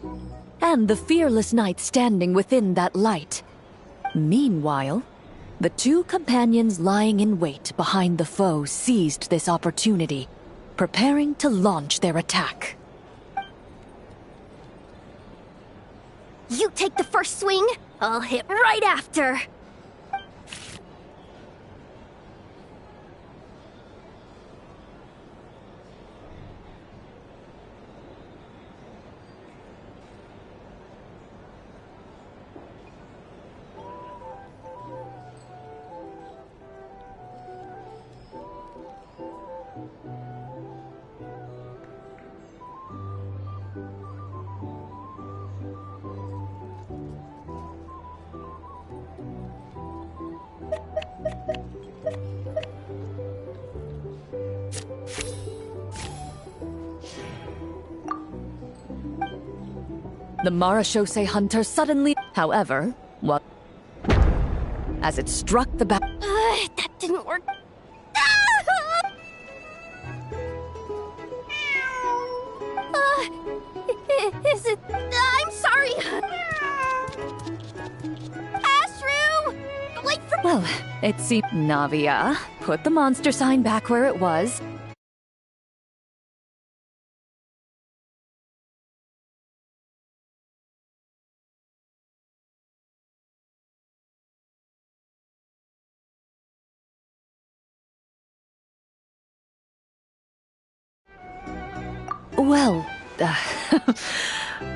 and the fearless knight standing within that light. Meanwhile, the 2 companions lying in wait behind the foe seized this opportunity, preparing to launch their attack. You take the first swing, I'll hit right after. The Marashose hunter suddenly... However, what... As it struck the back... That didn't work. Is it... I'm sorry. Ashru! Wait for... Well, it seemed... Navia, put the monster sign back where it was. Well,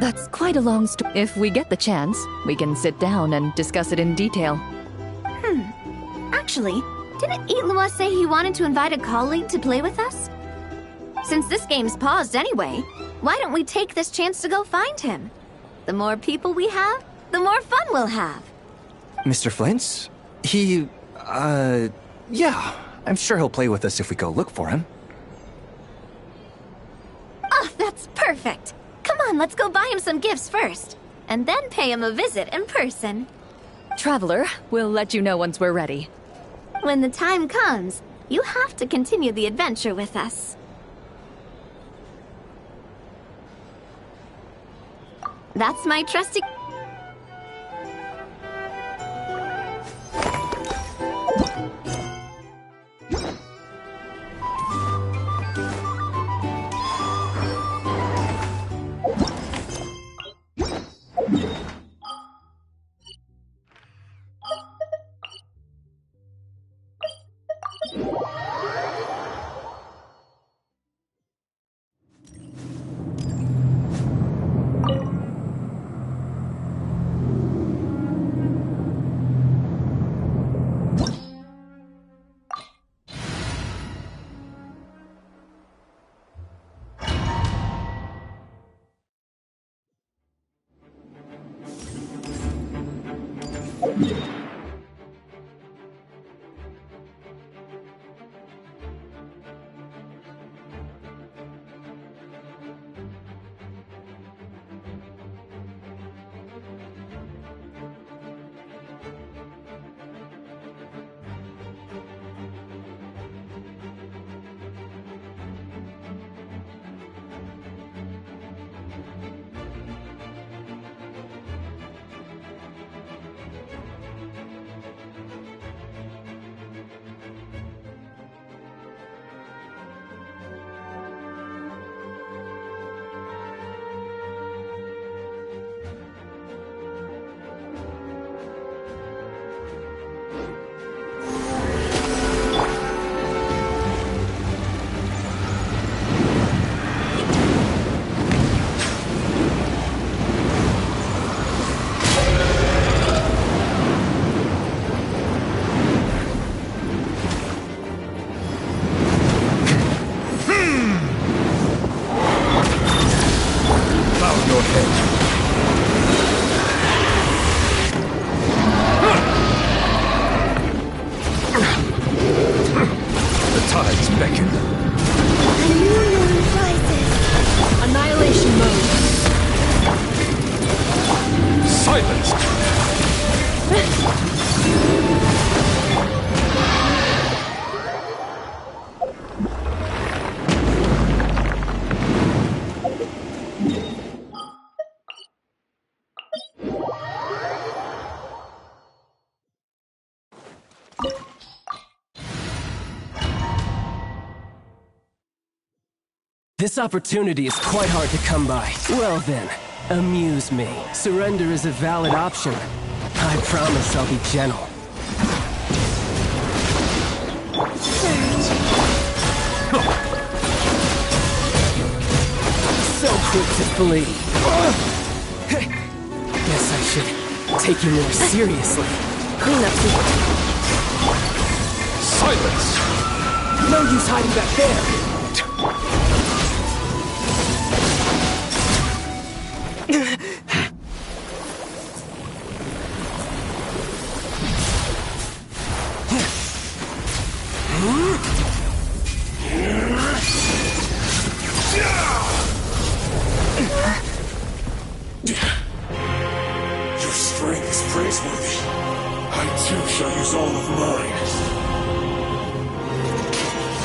that's quite a long story. If we get the chance, we can sit down and discuss it in detail. Actually, didn't Itlua say he wanted to invite a colleague to play with us? Since this game's paused anyway, why don't we take this chance to go find him? The more people we have, the more fun we'll have. Mr. Flint's? Yeah, I'm sure he'll play with us if we go look for him. Oh, that's perfect. Come on, let's go buy him some gifts first, and then pay him a visit in person. Traveler, we'll let you know once we're ready. When the time comes, you have to continue the adventure with us. That's my trusty... This opportunity is quite hard to come by. Well then, Amuse me. Surrender is a valid option. I promise I'll be gentle. So quick to flee. Guess I should take you more seriously. Clean up the... Silence! No use hiding back there! Your strength is praiseworthy. I too shall use all of mine.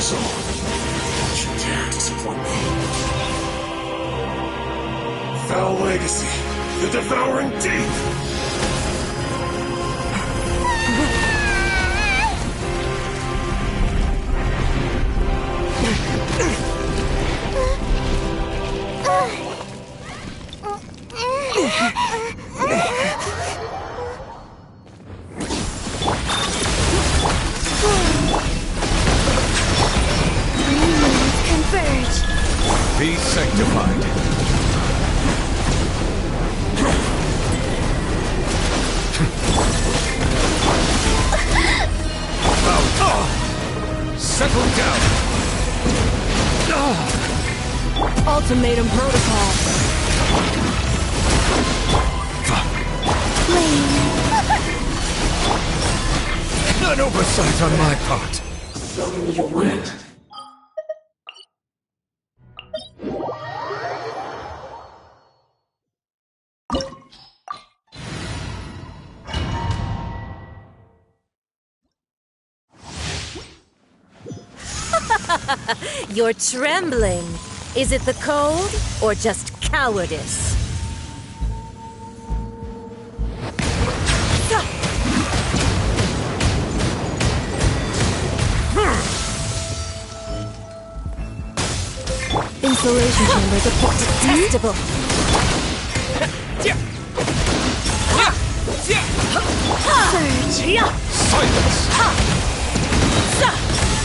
So, don't you dare disappoint me. Foul Legacy, the Devouring Deep! Be sanctified. Settle down. Ultimatum protocol. An oversight on my part. So you win. You're trembling. Is it the cold or just cowardice? Insulation chambers are detestable. Surge. Silence!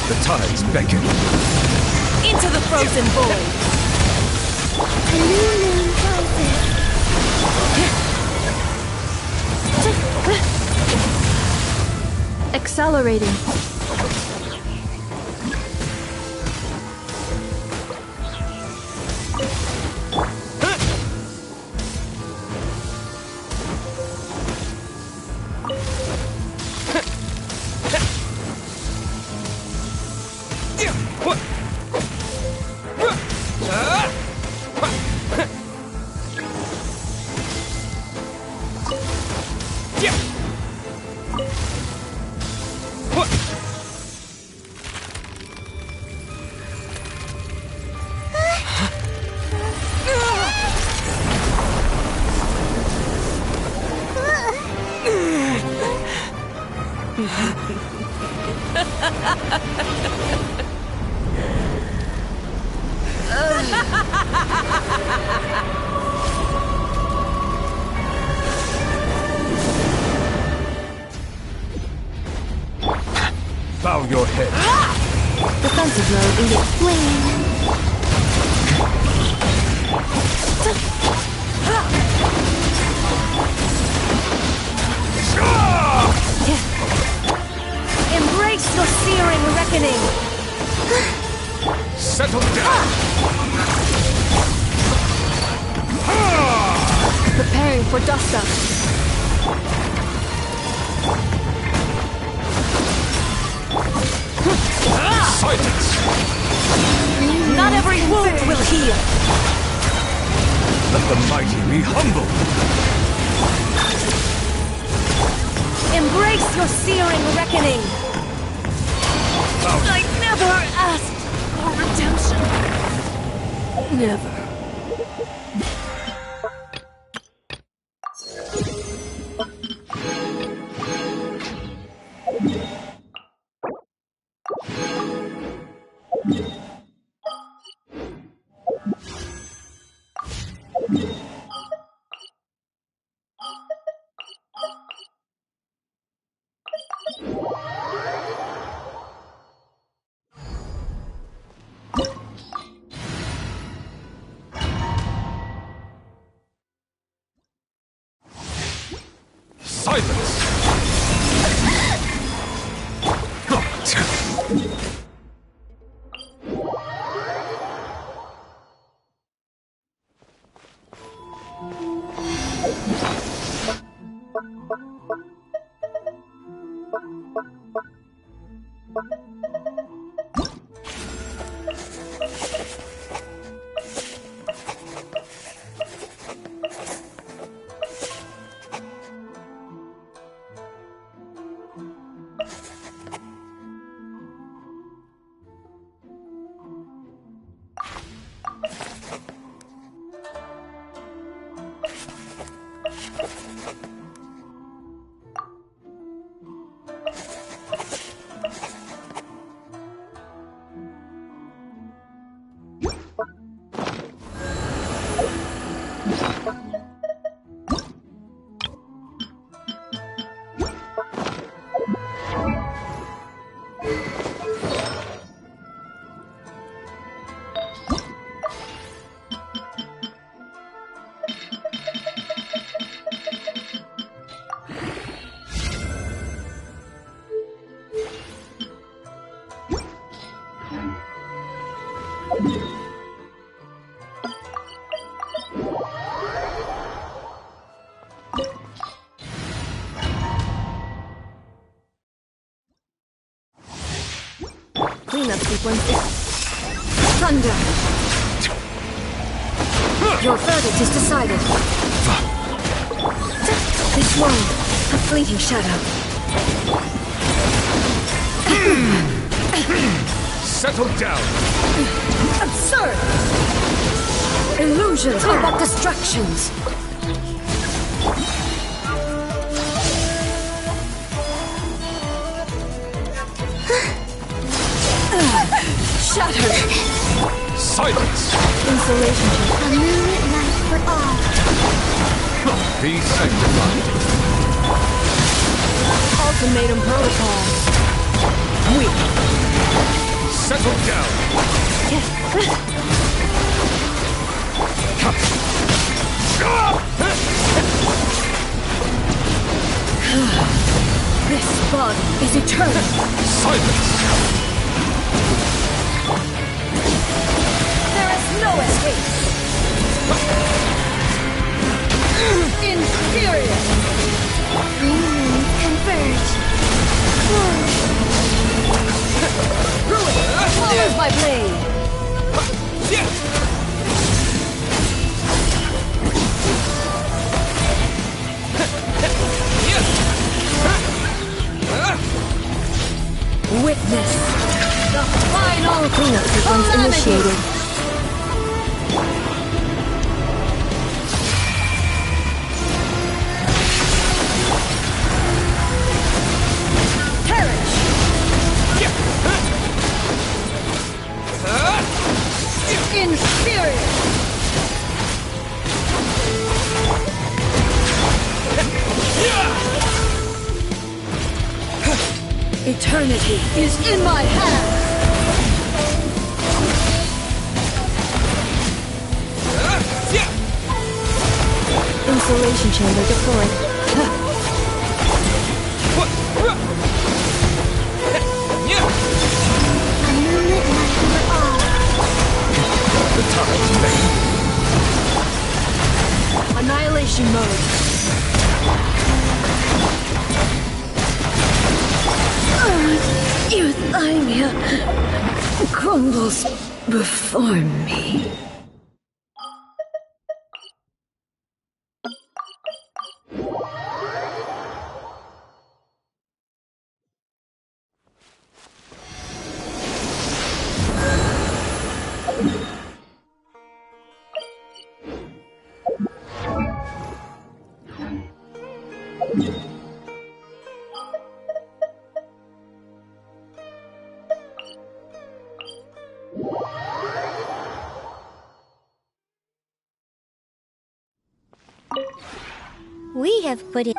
The tides beckon. Into the frozen void. A new moon rises. Accelerating. Bow your head. Defensive mode engaged. Flame. Embrace your searing reckoning. Settle down. Preparing for dust up. Silence! Not every wound will heal. Let the mighty be humble. Embrace your searing reckoning. I never asked for redemption. Never. Silence! Cleanup sequence. Thunder! Your verdict is decided. This one, a fleeting shadow. Settle down! Absurd! Illusions are but distractions. Shattered! Silence! Insulation chip. A moonlit night for all. Be sanctified. Ultimatum protocol. Weak. Settle down! This body is eternal. Silence! There is no escape. Inferior. Converge. Ruin follows my blade. Witness the final cleanup sequence initiated. Perish! Inferior! Eternity is in my hands! Insulation chamber deployed. A moonlit night for all. The time's made. Annihilation mode. Euthymia crumbles before me. We have put it.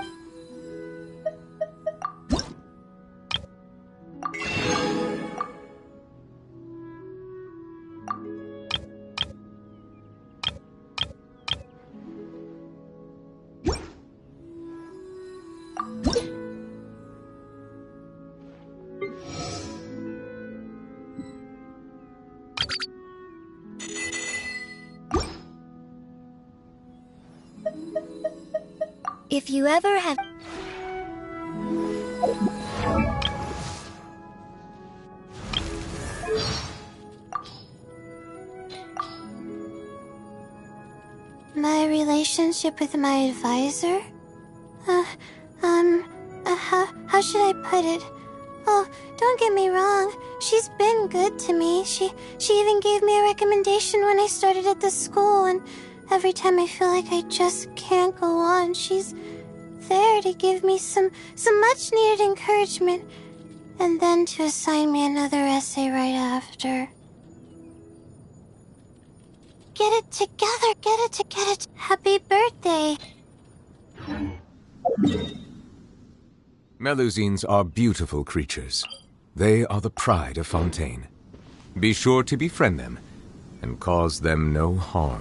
If you ever have... My relationship with my advisor? How should I put it? Oh, don't get me wrong. She's been good to me. She even gave me a recommendation when I started at the school, and every time I feel like I just can't go on, she's there to give me some much needed encouragement, and then to assign me another essay right after. Get it together, get it. Happy birthday. Melusines are beautiful creatures. They are the pride of Fontaine. Be sure to befriend them and cause them no harm.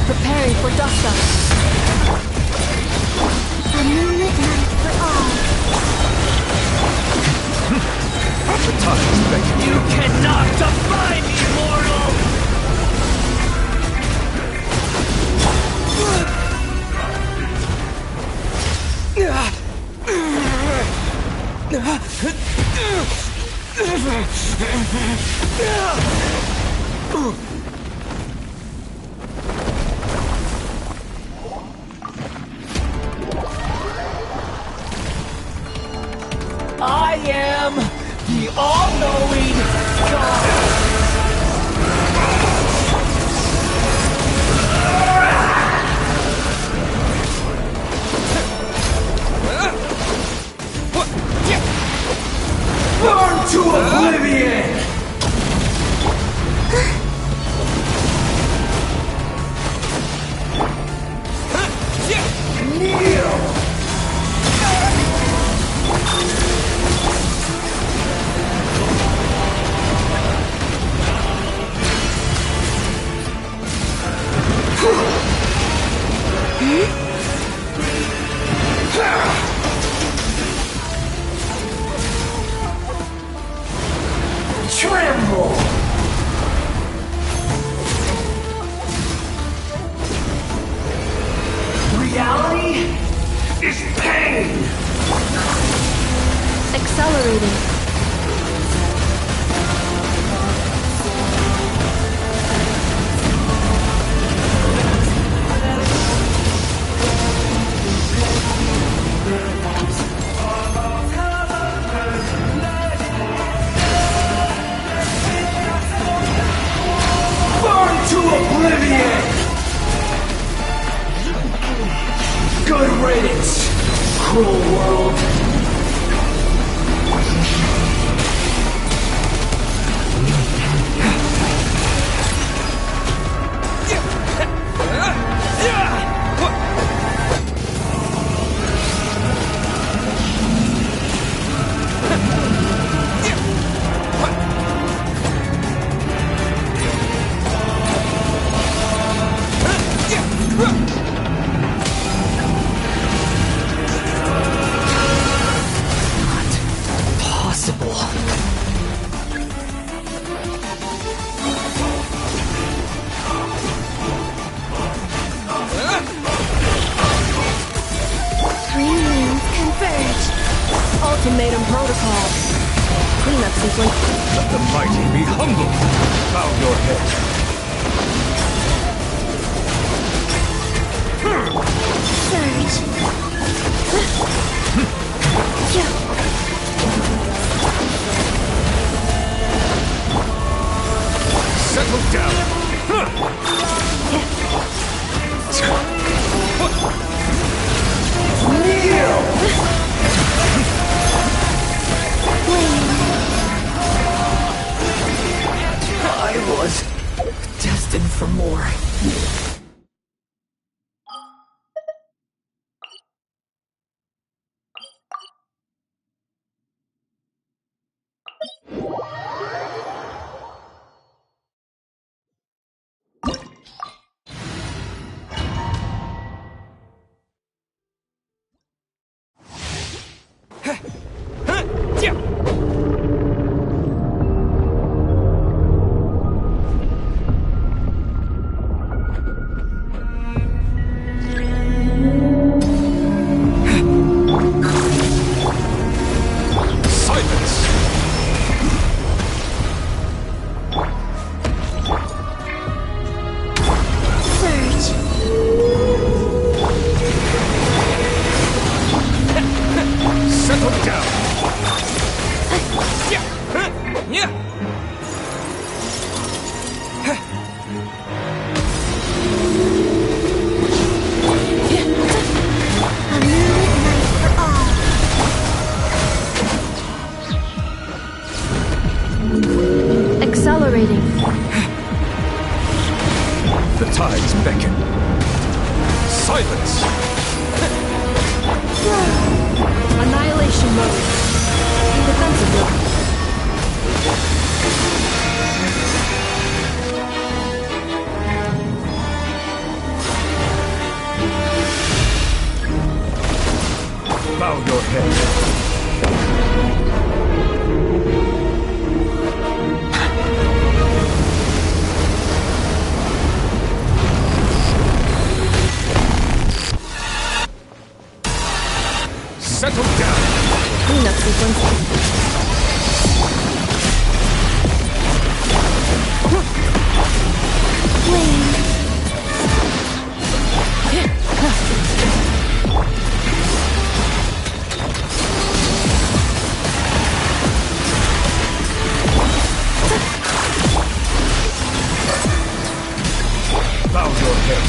Preparing for Dasta. A moonlit night for all. The time is begging You cannot defy me, mortal! I am the all-knowing God! Burn to oblivion! Kneel! Tremble! Reality is pain! Accelerating. To oblivion! Good riddance, cruel world! Ultimatum protocol. Cleanup sequence. Let the mighty be humble. Bow your head. Surge. Settle down. Kneel! I was destined for more. Accelerating. The tides beckon. Silence! Annihilation mode. Defensive mode. Bow your head. Settle down! Cleanup sequence. Bow your head.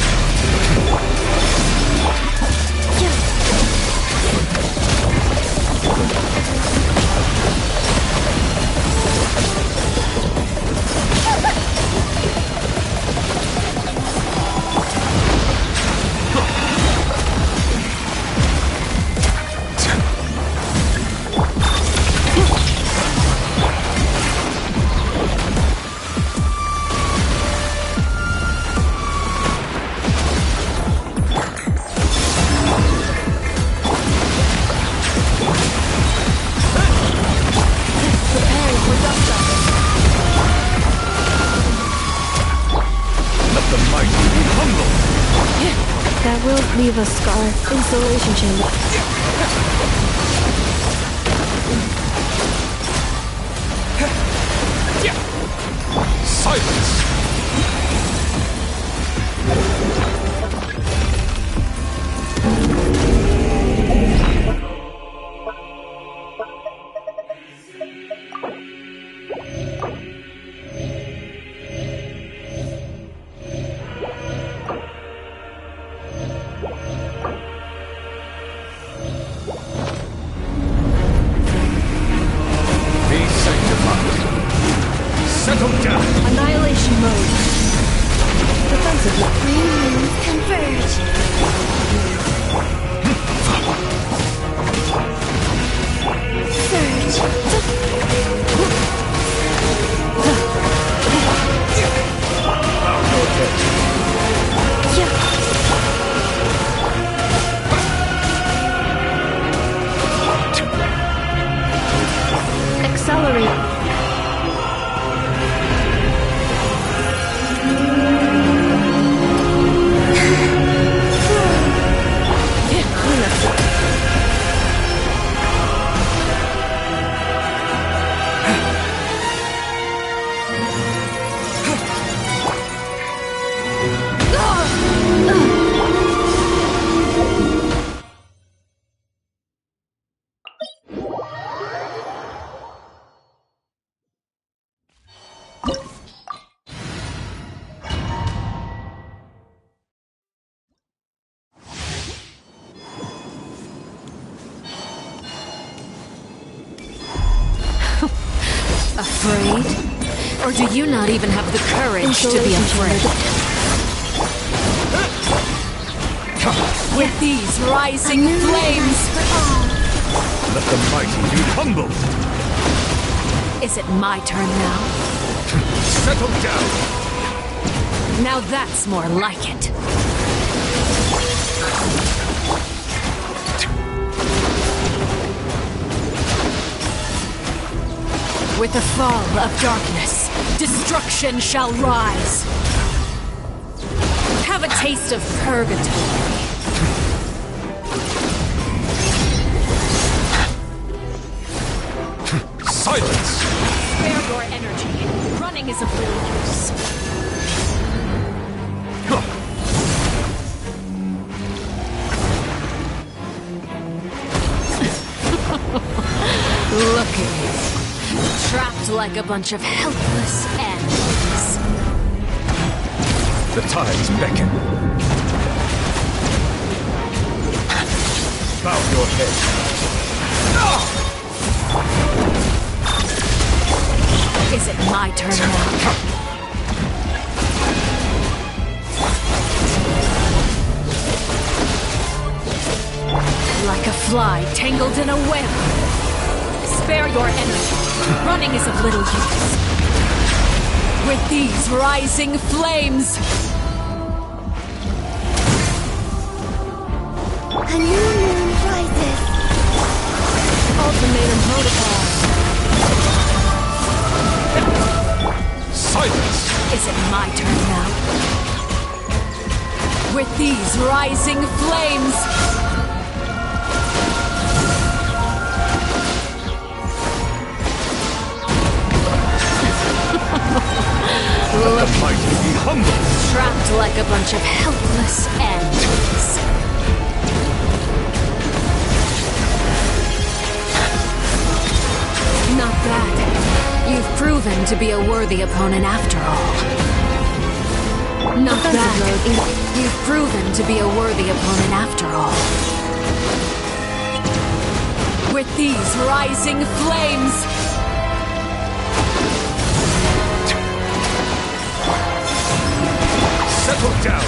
That will leave a scar. Installation chamber. Silence! Settle down! Annihilation mode. Defensive mode. Green moons converge. Accelerate. Or do you not even have the courage to be afraid? With these rising flames! Let the mighty be humbled! Is it my turn now? Settle down! Now that's more like it. With the fall of darkness, destruction shall rise. Have a taste of purgatory. Silence! Spare your energy. Running is of little use. Look at you. Trapped like a bunch of helpless animals. The tides beckon. Bow your head. Is it my turn now? Like a fly tangled in a web. Spare your energy. Running is of little use. With these rising flames. A new moon rises. Ultimatum protocol. Silence! Is it my turn now? With these rising flames. Let the mighty be humbled! Trapped like a bunch of helpless animals. Not bad. You've proven to be a worthy opponent after all. Not bad. You've proven to be a worthy opponent after all. With these rising flames. Settle down!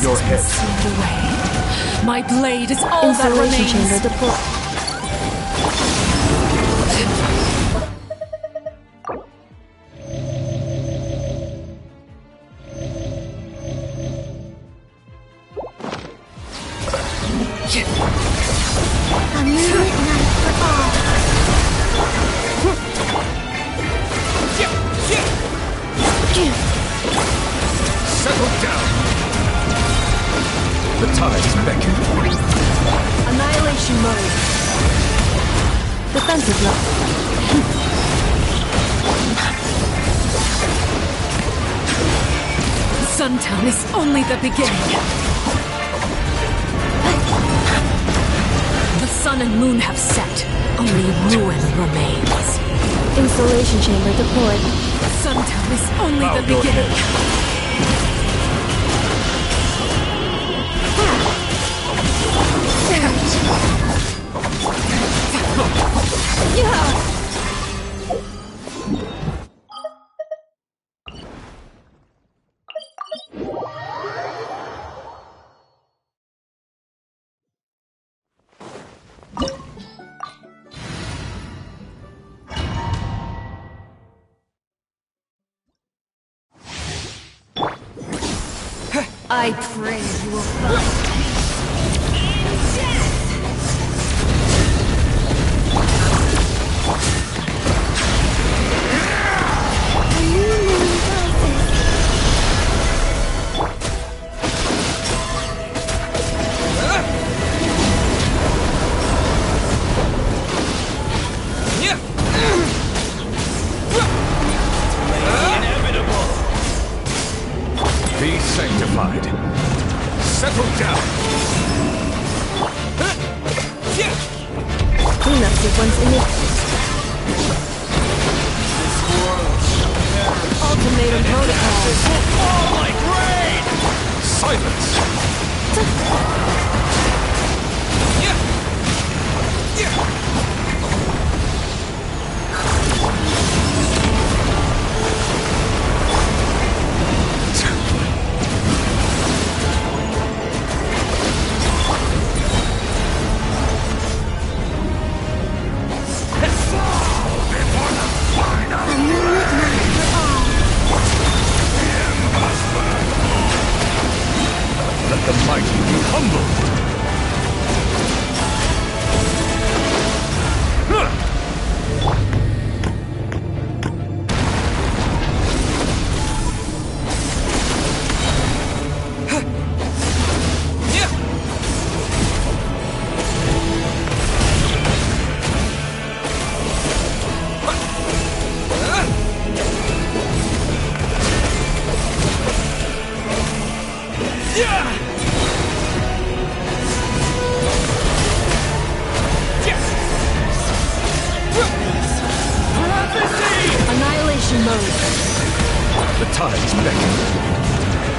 Your head. Away. My blade is all that remains. Installation chamber deployed. A moonlit night for all. Settle down! The tides beckon. Annihilation mode. Defensive lock. Suntown is only the beginning. The sun and moon have set. Only ruin remains. Installation chamber deployed. Suntown is only the beginning. I pray you will find. sequence initiated. Ultimatum protocol. Will fall like rain! Silence! Let the mighty be humbled! Annihilation mode. The tides beckon.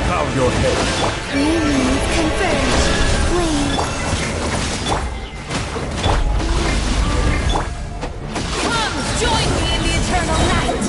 Bow your head. Meaning confirmed. Flame. Come, join me in the eternal night!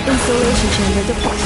Installation chamber deployed.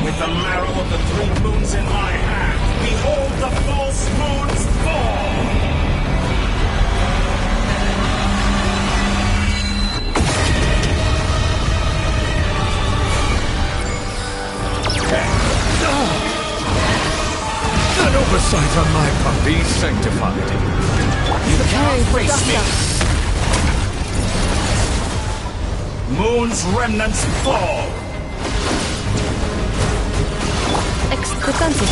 With the marrow of the 3 moons in my hand, behold the false moons fall! An oversight on my part be sanctified. You can't face me! Moon's remnants fall! Extravaganza.